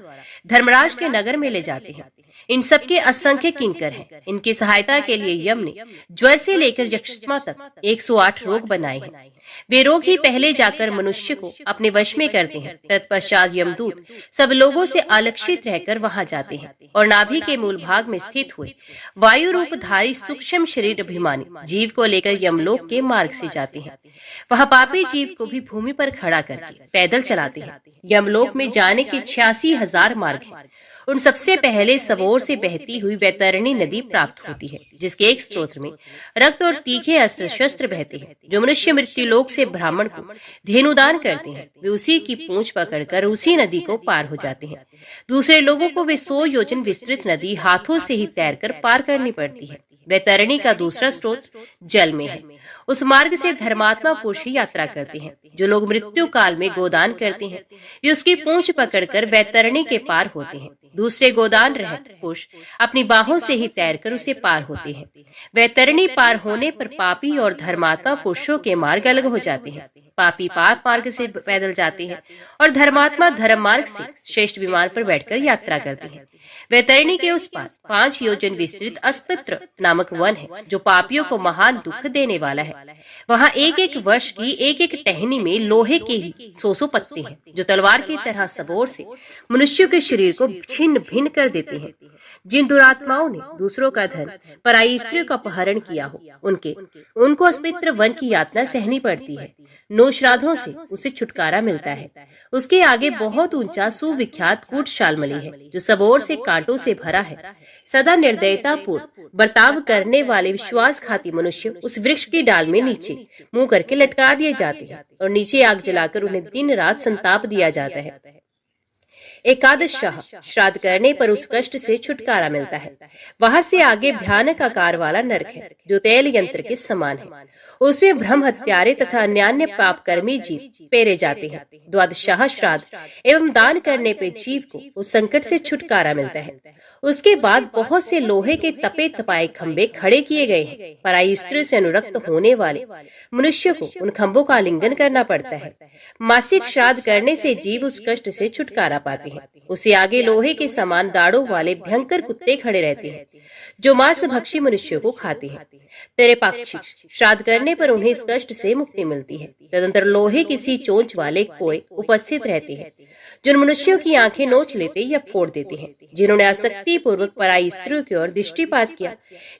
धर्मराज के नगर में ले जाते हैं। इन सबके असंख्य किंकर हैं। इनकी सहायता के लिए यम ने ज्वर से लेकर यक्षमा तक 108 रोग बनाए हैं। वे रोग ही पहले जाकर मनुष्य को अपने वश में करते हैं। तत्पश्चात यमदूत सब लोगों से अलक्षित रहकर वहां जाते हैं और नाभि के मूल भाग में स्थित हुए वायु रूपधारी सूक्ष्म शरीर अभिमानी जीव को लेकर यमलोक के मार्ग से जाते हैं। वहां पापी जीव को भी भूमि पर खड़ा करके पैदल चलाते हैं। यमलोक में जाने के 86,000 मार्ग हैं। उन सबसे पहले सबोर से बहती हुई वैतरणी नदी प्राप्त होती है, जिसके एक स्रोत में रक्त और तीखे अस्त्र शस्त्र बहते हैं। जो मनुष्य मृत्युलोक से ब्राह्मण को धेनुदान करते हैं, वे उसी की पूंछ पकड़कर उसी नदी को पार हो जाते हैं। दूसरे लोगों को वे 100 योजन विस्तृत नदी हाथों से ही तैरकर पार करनी पड़ती है। वैतरणी का दूसरा स्रोत जल में है। उस मार्ग से धर्मात्मा पुरुष ही यात्रा करते हैं। जो लोग मृत्यु काल में गोदान करते हैं, वे उसकी पूंछ पकड़कर वैतरणी के पार होते हैं। दूसरे गोदान रहत पुरुष अपनी बाहों से ही तैरकर उसे पार होते हैं। वैतरणी पार होने पर पापी और धर्मात्मा पुरुषों के मार्ग अलग हो जाते हैं। पापी पाप मार्ग से पैदल जाते हैं और धर्मात्मा धर्म मार्ग से श्रेष्ठ विमान पर बैठकर यात्रा करते हैं। वैतरणी के उस पास 5 योजन विस्तृत अस्पत्र नामक वन है, जो पापियों को महान दुख देने वाला है। वहाँ 1-1 वर्ष की 1-1 टहनी में लोहे के ही 100 पत्ते हैं, जो तलवार की तरह सबोर से मनुष्य के शरीर को छिन्न भिन्न कर देते हैं। जिन दुरात्माओं ने दूसरों का धन पराई स्त्रियों का अपहरण किया हो, उनको अस्पत्र वन की यातना सहनी पड़ती है। 9 श्राद्धों से उसे छुटकारा मिलता है। उसके आगे बहुत ऊंचा सुविख्यात कूटशालमली है, जो सबोर से कांटों से भरा है। सदा निर्दयता पूर्ण बर्ताव करने वाले विश्वासघाती मनुष्य उस वृक्ष की डाल में नीचे मुंह करके लटका दिए जाते हैं और नीचे आग जलाकर उन्हें दिन रात संताप दिया जाता है। एकादशाह श्राद्ध करने पर उस कष्ट से छुटकारा मिलता है। वहां से आगे भयानक आकार वाला नरक है जो तेल यंत्र के समान है। उसमें ब्रह्म हत्यारे तथा अन्य पापकर्मी जीव पेरे जाते हैं। द्वादशाह श्राद्ध एवं दान करने पे जीव को उस संकट से छुटकारा मिलता है। उसके बाद बहुत से लोहे के तपे तपाए खंबे खड़े किए गए हैं। पराई स्त्री से अनुरक्त होने वाले मनुष्य को उन खंभों का आलिंगन करना पड़ता है। मासिक श्राद्ध करने से जीव उस कष्ट से छुटकारा पाते हैं। उसे आगे लोहे के समान दाढ़ों वाले भयंकर कुत्ते खड़े रहते हैं जो मांस भक्षी मनुष्यों को खाते हैं। तेरे पाक्षिक श्राद्ध करने पर उन्हें इस कष्ट से मुक्ति मिलती है। तदंतर लोहे किसी चोंच वाले कोए उपस्थित रहते हैं जो मनुष्यों की आंखें नोच लेते या फोड़ देते हैं जिन्होंने आसक्ति पूर्वक पराई स्त्रियों की ओर दृष्टिपात किया।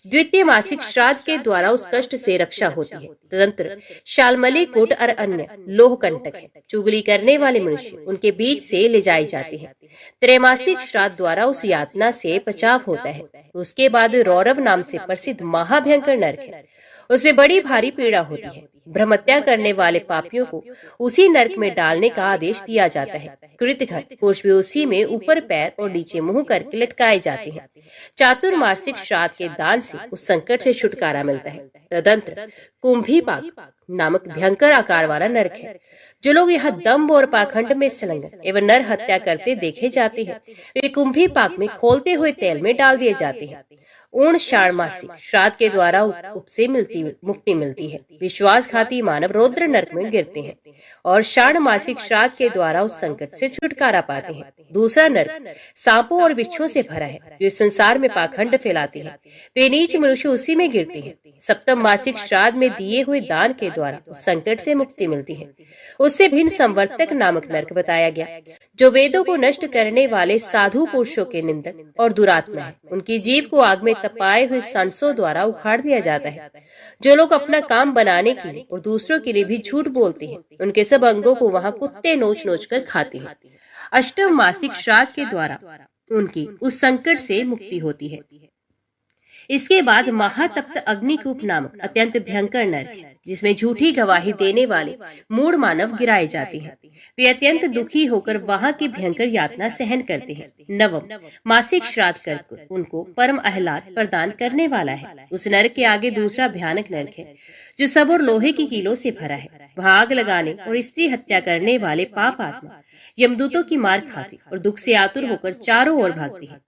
द्वितीय मासिक श्राद्ध के द्वारा उस कष्ट से रक्षा होती है। तदंतर शालमली कोट और अन्य लोह कंटक है। चुगली करने वाले मनुष्य उनके बीच से ले जाए जाते हैं। त्रैमासिक श्राद्ध द्वारा उस यातना से बचाव होता है। उसके बाद रौरव नाम से प्रसिद्ध महाभयंकर नरक है। उसमें बड़ी भारी पीड़ा होती है। ब्रह्मत्या करने वाले पापियों को उसी नरक में डालने का आदेश दिया जाता है। कृतघ्न पुरुष भी उसी में ऊपर पैर और नीचे मुंह करके लटकाए जाते हैं। चातुर्मासिक श्राद्ध के दान से उस संकट से छुटकारा मिलता है। तदंतर कुंभीपाक नामक भयंकर आकार वाला नरक है। जो लोग यहाँ दम्भ और पाखंड में संलग्न एवं नर हत्या करते देखे जाते हैं वे कुंभीपाक में खोलते हुए तेल में डाल दिए जाते हैं। ऊर्ण षाण्मासिक श्राद्ध के द्वारा उपसे मुक्ति मिलती है। विश्वासघाती मानव रौद्र नरक में गिरते हैं और षाण्मासिक श्राद्ध के द्वारा उस संकट से छुटकारा पाते हैं। दूसरा नरक सांपों और बिच्छुओं से भरा है जो इस संसार में पाखंड फैलाते हैं। वे नीच मनुष्य उसी में गिरते हैं। सप्तम मासिक श्राद्ध में दिए हुए दान के द्वारा उस संकट से मुक्ति मिलती है। उससे भिन्न संवर्तक नामक नरक बताया गया जो वेदों को नष्ट करने वाले साधु पुरुषों के निंदक और दुरात्मा है। उनकी जीभ को आग में तपाए हुए सांसों द्वारा उखाड़ दिया जाता है। जो लोग अपना काम बनाने के लिए और दूसरों के लिए भी झूठ बोलते हैं उनके सब अंगों को वहां कुत्ते नोच नोच कर खाते हैं। अष्टम मासिक श्राद्ध के द्वारा उनकी उस संकट से मुक्ति होती है। इसके बाद महातप्त अग्निकूप नामक अत्यंत भयंकर नरक है जिसमें झूठी गवाही देने वाले मूढ़ मानव गिराए जाते हैं। वे अत्यंत दुखी होकर वहां की भयंकर यातना सहन करते हैं। नवम मासिक श्राद्ध कर उनको परम आह्लाद प्रदान करने वाला है। उस नरक के आगे दूसरा भयानक नरक है जो सब और लोहे की कीलों से भरा है। वहां आग लगाने और स्त्री हत्या करने वाले पाप आत्मा यमदूतों की मार खाती और दुख से आतुर होकर चारों ओर भागती है।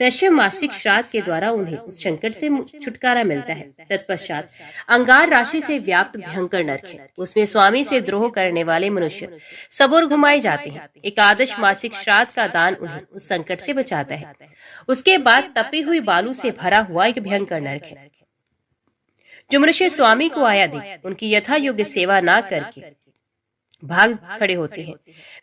दशम मासिक श्राद्ध के द्वारा उन्हें उस संकट से छुटकारा मिलता है। तत्पश्चात अंगार राशि से व्याप्त भयंकर नरक है। उसमें स्वामी से द्रोह करने वाले मनुष्य सब ओर घुमाए जाते हैं। एकादश मासिक श्राद्ध का दान उन्हें उस संकट से बचाता है। उसके बाद तपी हुई बालू से भरा हुआ एक भयंकर नरक है। जो मनुष्य स्वामी को आया दे उनकी यथा योग्य सेवा न करके भाग खड़े होते हैं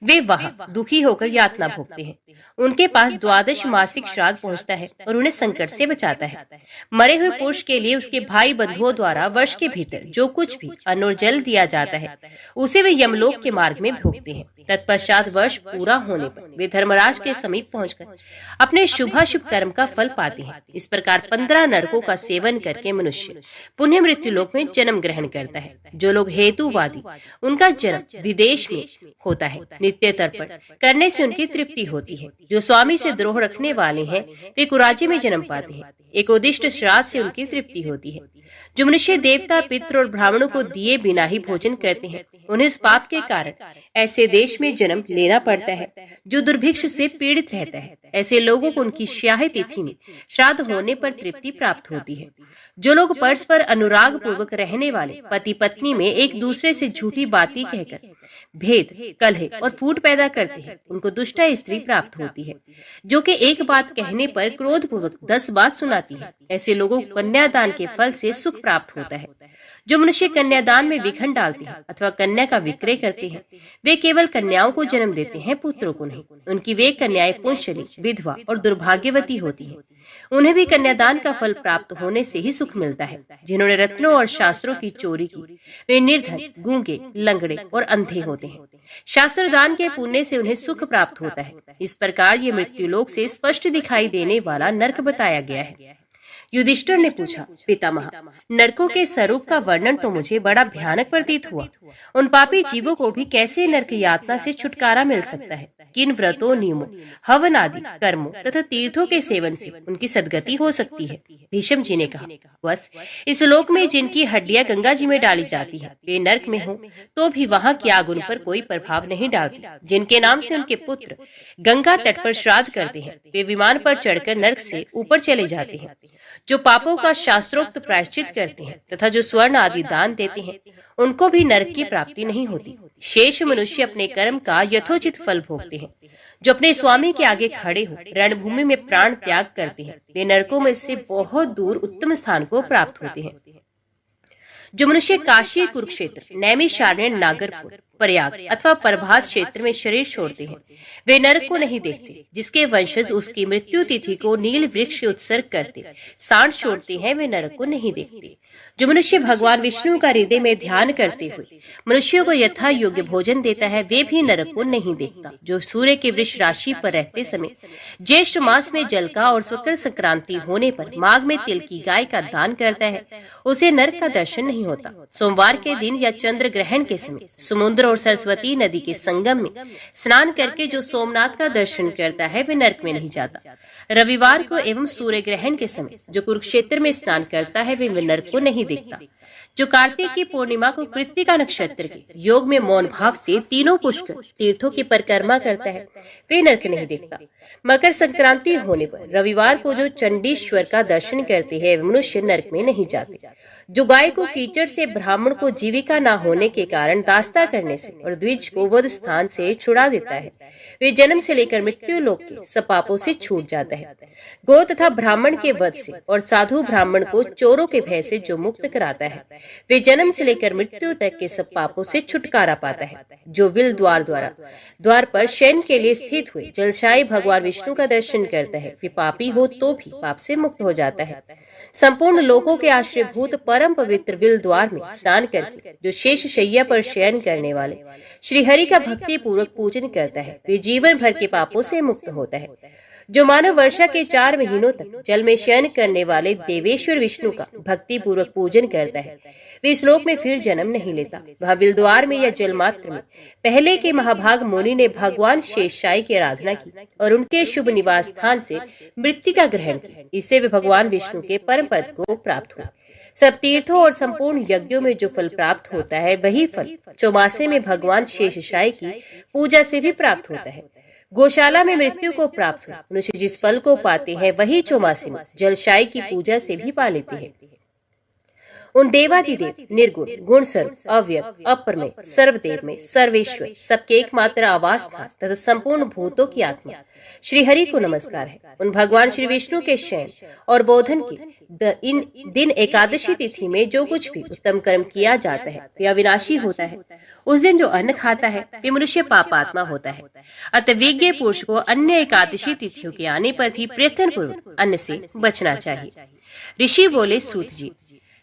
वे वहां दुखी होकर यातना भोगते हैं। उनके पास द्वादश मासिक श्राद्ध पहुंचता है और उन्हें संकट से बचाता है। मरे हुए पुरुष के लिए उसके भाई बंधुओं द्वारा वर्ष के भीतर जो कुछ भी अन्न और जल दिया जाता है उसे वे यमलोक के मार्ग में भोगते हैं। तत्पश्चात वर्ष पूरा होने पर वे धर्मराज के समीप पहुंचकर अपने शुभाशुभ कर्म का फल पाते हैं। इस प्रकार 15 नरकों का सेवन करके मनुष्य पुण्य मृत्यु लोक में जन्म ग्रहण करता है। जो लोग हेतुवादी उनका जन्म विदेश में होता है। नित्य तर्पण करने से उनकी तृप्ति होती है। जो स्वामी से द्रोह रखने वाले हैं वे कुराजी में जन्म पाते हैं। एक उदिष्ट श्राद्ध से उनकी तृप्ति होती है। जो मनुष्य देवता पितृ और ब्राह्मणों को दिए बिना ही भोजन करते हैं उन्हें इस पाप के कारण ऐसे देश में जन्म लेना पड़ता है जो दुर्भिक्ष से पीड़ित रहता है। ऐसे लोगों को उनकी स्याही तिथि में श्राद्ध होने पर तृप्ति प्राप्त होती है। जो लोग परस्पर अनुराग पूर्वक रहने वाले पति पत्नी में एक दूसरे से झूठी बातें कहकर भेद कलह और फूट पैदा करते हैं उनको दुष्टा स्त्री प्राप्त होती है जो कि एक बात कहने पर क्रोध पूर्वक 10 बात सुनाती है। ऐसे लोगों को कन्यादान के फल से सुख प्राप्त होता है। जो मनुष्य कन्यादान में विघन डालते हैं अथवा कन्या का विक्रय करते हैं वे केवल कन्याओं को जन्म देते हैं, पुत्रों को नहीं। उनकी वे कन्याएं पुंसली, विधवा और दुर्भाग्यवती होती हैं। उन्हें भी कन्यादान का फल प्राप्त होने से ही सुख मिलता है। जिन्होंने रत्नों और शास्त्रों की चोरी की वे निर्धन, गूंगे, लंगड़े और अंधे होते हैं। शास्त्र दान के पुण्य से उन्हें सुख प्राप्त होता है। इस प्रकार ये मृत्यु लोक से स्पष्ट दिखाई देने वाला नरक बताया गया है। युधिष्ठिर ने पूछा, पितामह, नरकों के स्वरूप का वर्णन तो मुझे बड़ा भयानक प्रतीत हुआ। उन पापी जीवों को भी कैसे नरक यातना से छुटकारा मिल सकता है? किन व्रतों, नियमों, हवन आदि कर्मों तथा तीर्थों के सेवन से उनकी सदगति हो सकती है? भीष्म जी ने कहा, बस इस लोक में जिनकी हड्डियां गंगा जी में डाली जाती है वे नरक में हो तो भी वहां की आग उन पर कोई प्रभाव नहीं डालती। जिनके नाम से उनके पुत्र गंगा तट पर श्राद्ध करते हैं वे विमान पर चढ़कर नरक से ऊपर चले जाते हैं। जो पापों का शास्त्रोक्त प्रायश्चित करते हैं तथा जो स्वर्ण आदि दान देते हैं उनको भी नरक की प्राप्ति नहीं होती। शेष मनुष्य अपने कर्म का यथोचित फल भोगते हैं। जो अपने स्वामी के आगे खड़े हो रणभूमि में प्राण त्याग करते हैं वे नरकों में से बहुत दूर उत्तम स्थान को प्राप्त होते हैं। जो मनुष्य काशी, कुरुक्षेत्र, नैमिषारण्य, नागरपुर, प्रयाग अथवा प्रभास क्षेत्र में शरीर छोड़ते हैं वे नरक को नहीं देखते। जिसके वंशज उसकी मृत्यु तिथि को नील वृक्ष उत्सर्ग करते सांड छोड़ते हैं वे नरक को नहीं देखते। जो मनुष्य भगवान विष्णु का हृदय में ध्यान करते हुए मनुष्यों को यथा योग्य भोजन देता है वे भी नरक को नहीं देखता। जो सूर्य के वृक्ष राशि पर रहते समय ज्येष्ठ मास में जल का और मकर संक्रांति होने पर माघ में तिल की गाय का दान करता है उसे नरक का दर्शन नहीं होता। सोमवार के दिन या चंद्र ग्रहण के समय समुद्र और सरस्वती नदी के संगम में स्नान करके जो सोमनाथ का दर्शन करता है वे नरक में नहीं जाता। रविवार को एवं सूर्य ग्रहण के समय जो कुरुक्षेत्र में स्नान करता है वे नरक को नहीं देखता। जो कार्तिक की पूर्णिमा को कृत्तिका नक्षत्र के योग में मौन भाव से तीनों पुष्कर तीर्थों की परिक्रमा करता है वे नरक नहीं देखता। मकर संक्रांति होने पर रविवार को जो चंडीश्वर का दर्शन करते हैं मनुष्य नरक में नहीं जाते। जो गाय को कीचड़ से ब्राह्मण को जीविका न होने के कारण दास्ता करने से और द्विज को वध स्थान से छुड़ा देता है वे जन्म से लेकर मृत्यु लोक के सब पापों से छूट जाता है। गो तथा ब्राह्मण के वध से और साधु ब्राह्मण को चोरों के भय से जो मुक्त कराता है वे जन्म से लेकर मृत्यु तक के सब पापों से छुटकारा पाता है। जो विल द्वार पर शयन के लिए स्थित हुए जलशायी भगवान विष्णु का दर्शन करता है वे पापी हो तो भी पाप से मुक्त हो जाता है। संपूर्ण लोकों के आश्रयभूत परम पवित्र विल द्वार में स्नान करके जो शेष शैया पर शयन करने वाले श्री हरि का भक्ति पूर्वक पूजन करता है वे जीवन भर के पापों से मुक्त होता है। जो मानव वर्षा के 4 महीनों तक जल में शयन करने वाले देवेश्वर विष्णु का भक्ति पूर्वक पूजन करता है वे इस लोक में फिर जन्म नहीं लेता। वह विलद्वार में या जल मात्र में पहले के महाभाग मुनि ने भगवान शेषशायी की आराधना की और उनके शुभ निवास स्थान से मृत्यु का ग्रहण किया। इससे वे भगवान विष्णु के परम पद को प्राप्त हुए। सब तीर्थों और संपूर्ण यज्ञों में जो फल प्राप्त होता है वही फल चौमासे में भगवान शेषशायी की पूजा से भी प्राप्त होता है। गौशाला में मृत्यु को प्राप्त हुआ मनुष्य जिस फल को पाते हैं वही चौमासे में जलशायी की पूजा से भी पा लेते हैं। उन देवादिदेव निर्गुण, गुण स्वरूप, अव्यक्त, अप्रमेय, सर्वदेव में सर्वेश्वर, सबके एकमात्र आवास था तथा संपूर्ण भूतों की आत्मा श्री हरि को नमस्कार है। उन भगवान श्री विष्णु के शयन और बोधन की इन दिन एकादशी तिथि में जो कुछ भी उत्तम कर्म किया जाता है वे अविनाशी होता है। उस दिन जो अन्न खाता है वे मनुष्य पापात्मा होता है। अतः विज्ञ पुरुष को अन्य एकादशी तिथियों के आने पर भी प्रयत्न पूर्वक अन्न से बचना चाहिए। ऋषि बोले, सूत जी,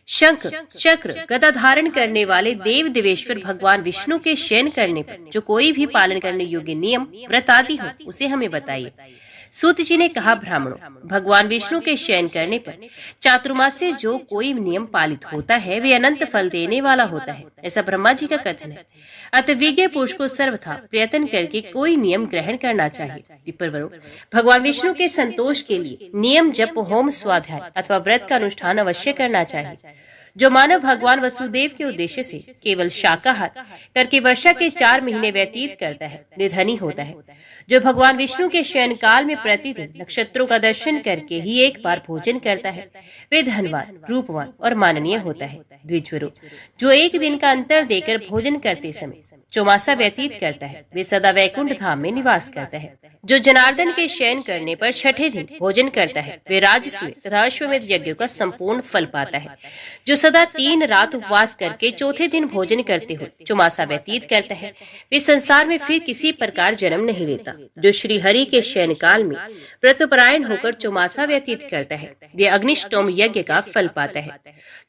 शंख चक्र गदा धारण करने वाले देव देवेश्वर भगवान विष्णु के शयन करने पर जो कोई भी पालन करने योग्य नियम व्रत आदि हो उसे हमें बताइए। सूत जी ने कहा, ब्राह्मणों, भगवान विष्णु के शयन करने पर चातुर्मास से जो कोई नियम पालित होता है वे अनंत फल देने वाला होता है, ऐसा ब्रह्मा जी का कथन है। अतः विज्ञ पुरुष को सर्वथा प्रयत्न करके कोई नियम ग्रहण करना चाहिए। विप्रवरों, भगवान विष्णु के संतोष के लिए नियम जप, होम, स्वाध्याय अथवा व्रत का अनुष्ठान अवश्य करना चाहिए। जो मानव भगवान वसुदेव के उद्देश्य से केवल शाकाहार करके वर्षा के 4 महीने व्यतीत करता है वे धनी होता है। जो भगवान विष्णु के शयन काल में प्रतिदिन नक्षत्रों का दर्शन करके ही एक बार भोजन करता है वे धनवान, रूपवान और माननीय होता है। द्विजवरों, जो एक दिन का अंतर देकर भोजन करते समय चौमासा व्यतीत करता है वे सदा वैकुंठ धाम में निवास करता है। जो जनार्दन के शयन करने पर 6ठे दिन भोजन करता है वे राजसूय तथा अश्वमेध यज्ञों का संपूर्ण फल पाता है। जो सदा 3 रात उपवास करके 4थे दिन भोजन करते हुए चौमासा व्यतीत करता है वे संसार में फिर किसी प्रकार जन्म नहीं लेता। जो श्री हरि के शयन काल में व्रतपरायण होकर चौमासा व्यतीत करता है, वे अग्निष्टोम यज्ञ का फल पाता है।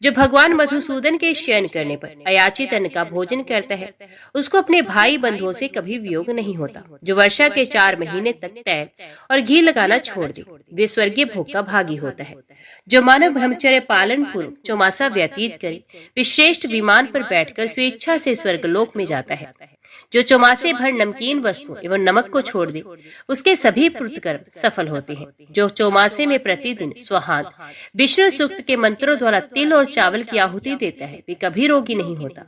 जो भगवान मधुसूदन के शयन करने पर अयाचित अन्न का भोजन करता है, उसको अपने भाई बंधुओं से कभी वियोग नहीं होता। जो वर्षा के 4 महीने तक तैल और घी लगाना छोड़ दे, वे स्वर्गीय भोग का भागी होता है। जो मानव ब्रह्मचर्य पालन पूर्वक चौमासा व्यतीत करे, वे श्रेष्ठ विमान पर बैठकर स्वेच्छा से स्वर्गलोक में जाता है। जो चौमासे भर नमकीन वस्तु एवं नमक को छोड़ दे, उसके सभी कृतकर्म सफल होते हैं। जो चौमासे में प्रतिदिन स्वहान विष्णु सूक्त के मंत्रों द्वारा तिल और चावल की आहुति देता है, वे कभी रोगी नहीं होता।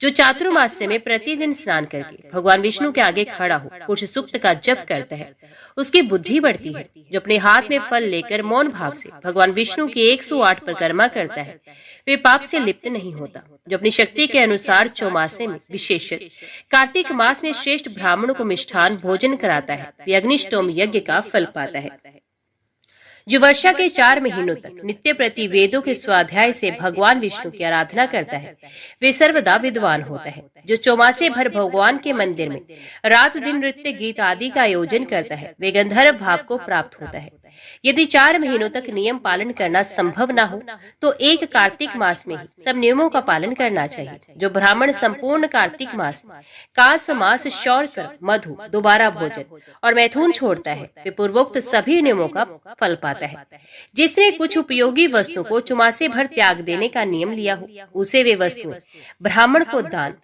जो चातुर्मास्य में प्रतिदिन स्नान करके भगवान विष्णु के आगे खड़ा हो पुरुष सूक्त का जप करता है, उसकी बुद्धि बढ़ती है। जो अपने हाथ में फल लेकर मौन भाव से भगवान विष्णु की 108 परिक्रमा करता है, वे पाप से लिप्त नहीं होता। जो अपनी शक्ति के अनुसार चौमासे में विशेषत कार्तिक मास में श्रेष्ठ ब्राह्मणों को मिष्ठान भोजन कराता है, वे अग्निष्टोम यज्ञ का फल पाता है। जो वर्षा के 4 महीनों तक नित्य प्रति वेदों के स्वाध्याय से भगवान विष्णु की आराधना करता है, वे सर्वदा विद्वान होता है। जो चौमासे भर भगवान के मंदिर में रात दिन नृत्य गीत आदि का आयोजन करता है, वे गंधर्व भाव को प्राप्त होता है। यदि 4 महीनों तक नियम पालन करना संभव न हो, तो एक कार्तिक मास में ही सब नियमों का पालन करना चाहिए। जो ब्राह्मण संपूर्ण कार्तिक मास में कास मास शौर कर मधु दोबारा भोजन और मैथुन छोड़ता है, वे पूर्वोक्त सभी नियमों का फल पाता है। जिसने कुछ उपयोगी वस्तुओं को चौमासे भर त्याग देने का नियम लिया हो, उसे वे वस्तुएं ब्राह्मण को दान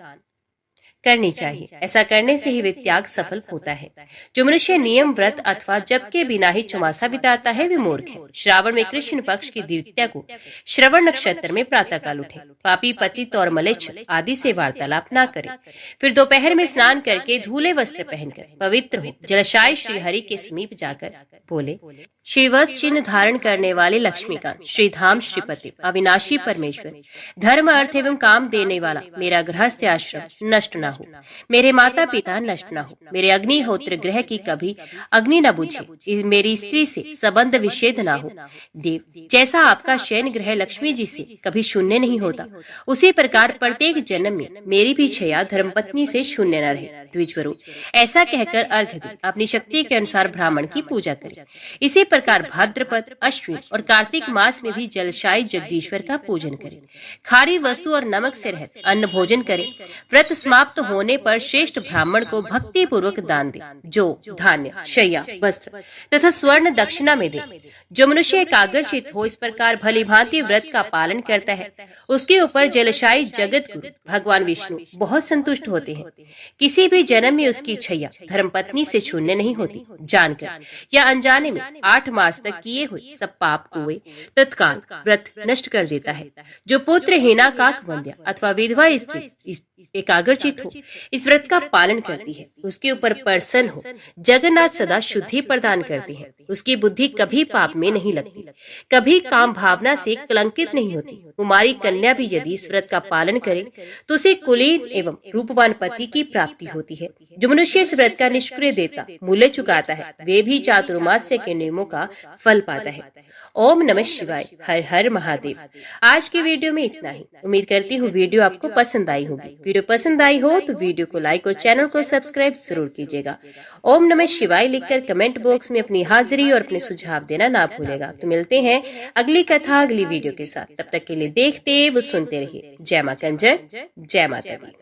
करनी चाहिए। ऐसा करने से ही वे त्याग सफल होता है। जो मनुष्य नियम व्रत अथवा जप के बिना ही चौमासा बिताता है, वे मूर्ख है। श्रावण में कृष्ण पक्ष की द्वितीया को श्रवण नक्षत्र में प्रातः काल उठे, पापी पतित और मलेच्छ आदि से वार्तालाप न करे। फिर दोपहर में स्नान करके धूले वस्त्र पहनकर पवित्र हो जलशाय श्री हरि के समीप जाकर बोले, श्रीवत्स चिन्ह धारण करने वाले लक्ष्मीकांत श्रीधाम श्रीपति अविनाशी परमेश्वर, धर्म अर्थ एवं काम देने वाला मेरा गृहस्थ आश्रम नष्ट न हो, मेरे माता पिता नष्ट न हो, मेरे अग्निहोत्र ग्रह की कभी अग्नि न बुझे, मेरी स्त्री से संबंध विच्छेद न हो। देव, जैसा आपका शयन ग्रह लक्ष्मी जी से कभी शून्य नहीं होता, उसी प्रकार प्रत्येक जन्म में मेरी भी छया धर्मपत्नी से शून्य न रहे। द्विजवरु, ऐसा कहकर अर्घ्य दे, अपनी शक्ति के अनुसार ब्राह्मण की पूजा करें। इसी प्रकार भाद्रपद, अश्विन और कार्तिक मास में भी जलशायी जगदीश्वर का पूजन करें। खारी वस्तु और नमक से रहित अन्न भोजन करें। व्रत समाप्त होने पर श्रेष्ठ ब्राह्मण को भक्ति पूर्वक दान दे, जो धान्य, शैया, वस्त्र तथा स्वर्ण दक्षिणा में दे। जो मनुष्य एकाग्रचित हो इस प्रकार भली भांति व्रत का पालन करता है, उसके ऊपर जलशायी जगत गुरु भगवान विष्णु बहुत संतुष्ट होते हैं। किसी भी जन्म में उसकी छैया धर्मपत्नी से शून्य नहीं होती। जानकर या अनजाने में 8 मास तक किए हुए सब पाप को वे तत्काल व्रत नष्ट कर देता है। जो पुत्र हीना काकवंद्या अथवा विधवा स्त्री एकाग्रचित हो इस व्रत का पालन करती है, उसके ऊपर प्रसन्न हो जगन्नाथ सदा शुद्धि प्रदान करती है। उसकी बुद्धि कभी पाप में नहीं लगती, कभी काम भावना से कलंकित नहीं होती। कुमारी कन्या भी यदि इस व्रत का पालन करे तो उसे कुलीन एवं रूपवान पति की प्राप्ति होती है। जो मनुष्य इस व्रत का निष्क्रिय देता मूल्य चुकाता है, वे भी चातुर्मास्य के नियमों का फल पाता है। ओम नमः शिवाय, हर हर महादेव। आज की वीडियो में इतना ही। उम्मीद करती हूँ वीडियो आपको पसंद आई होगी। वीडियो पसंद आई हो तो वीडियो को लाइक और चैनल को सब्सक्राइब जरूर कीजिएगा। ओम नमः शिवाय लिखकर कमेंट बॉक्स में अपनी हाजिरी और अपने सुझाव देना ना भूलेगा। तो मिलते हैं अगली कथा अगली वीडियो के साथ। तब तक के लिए देखते व सुनते रहिए। जय मां कंजर, जय माता दी।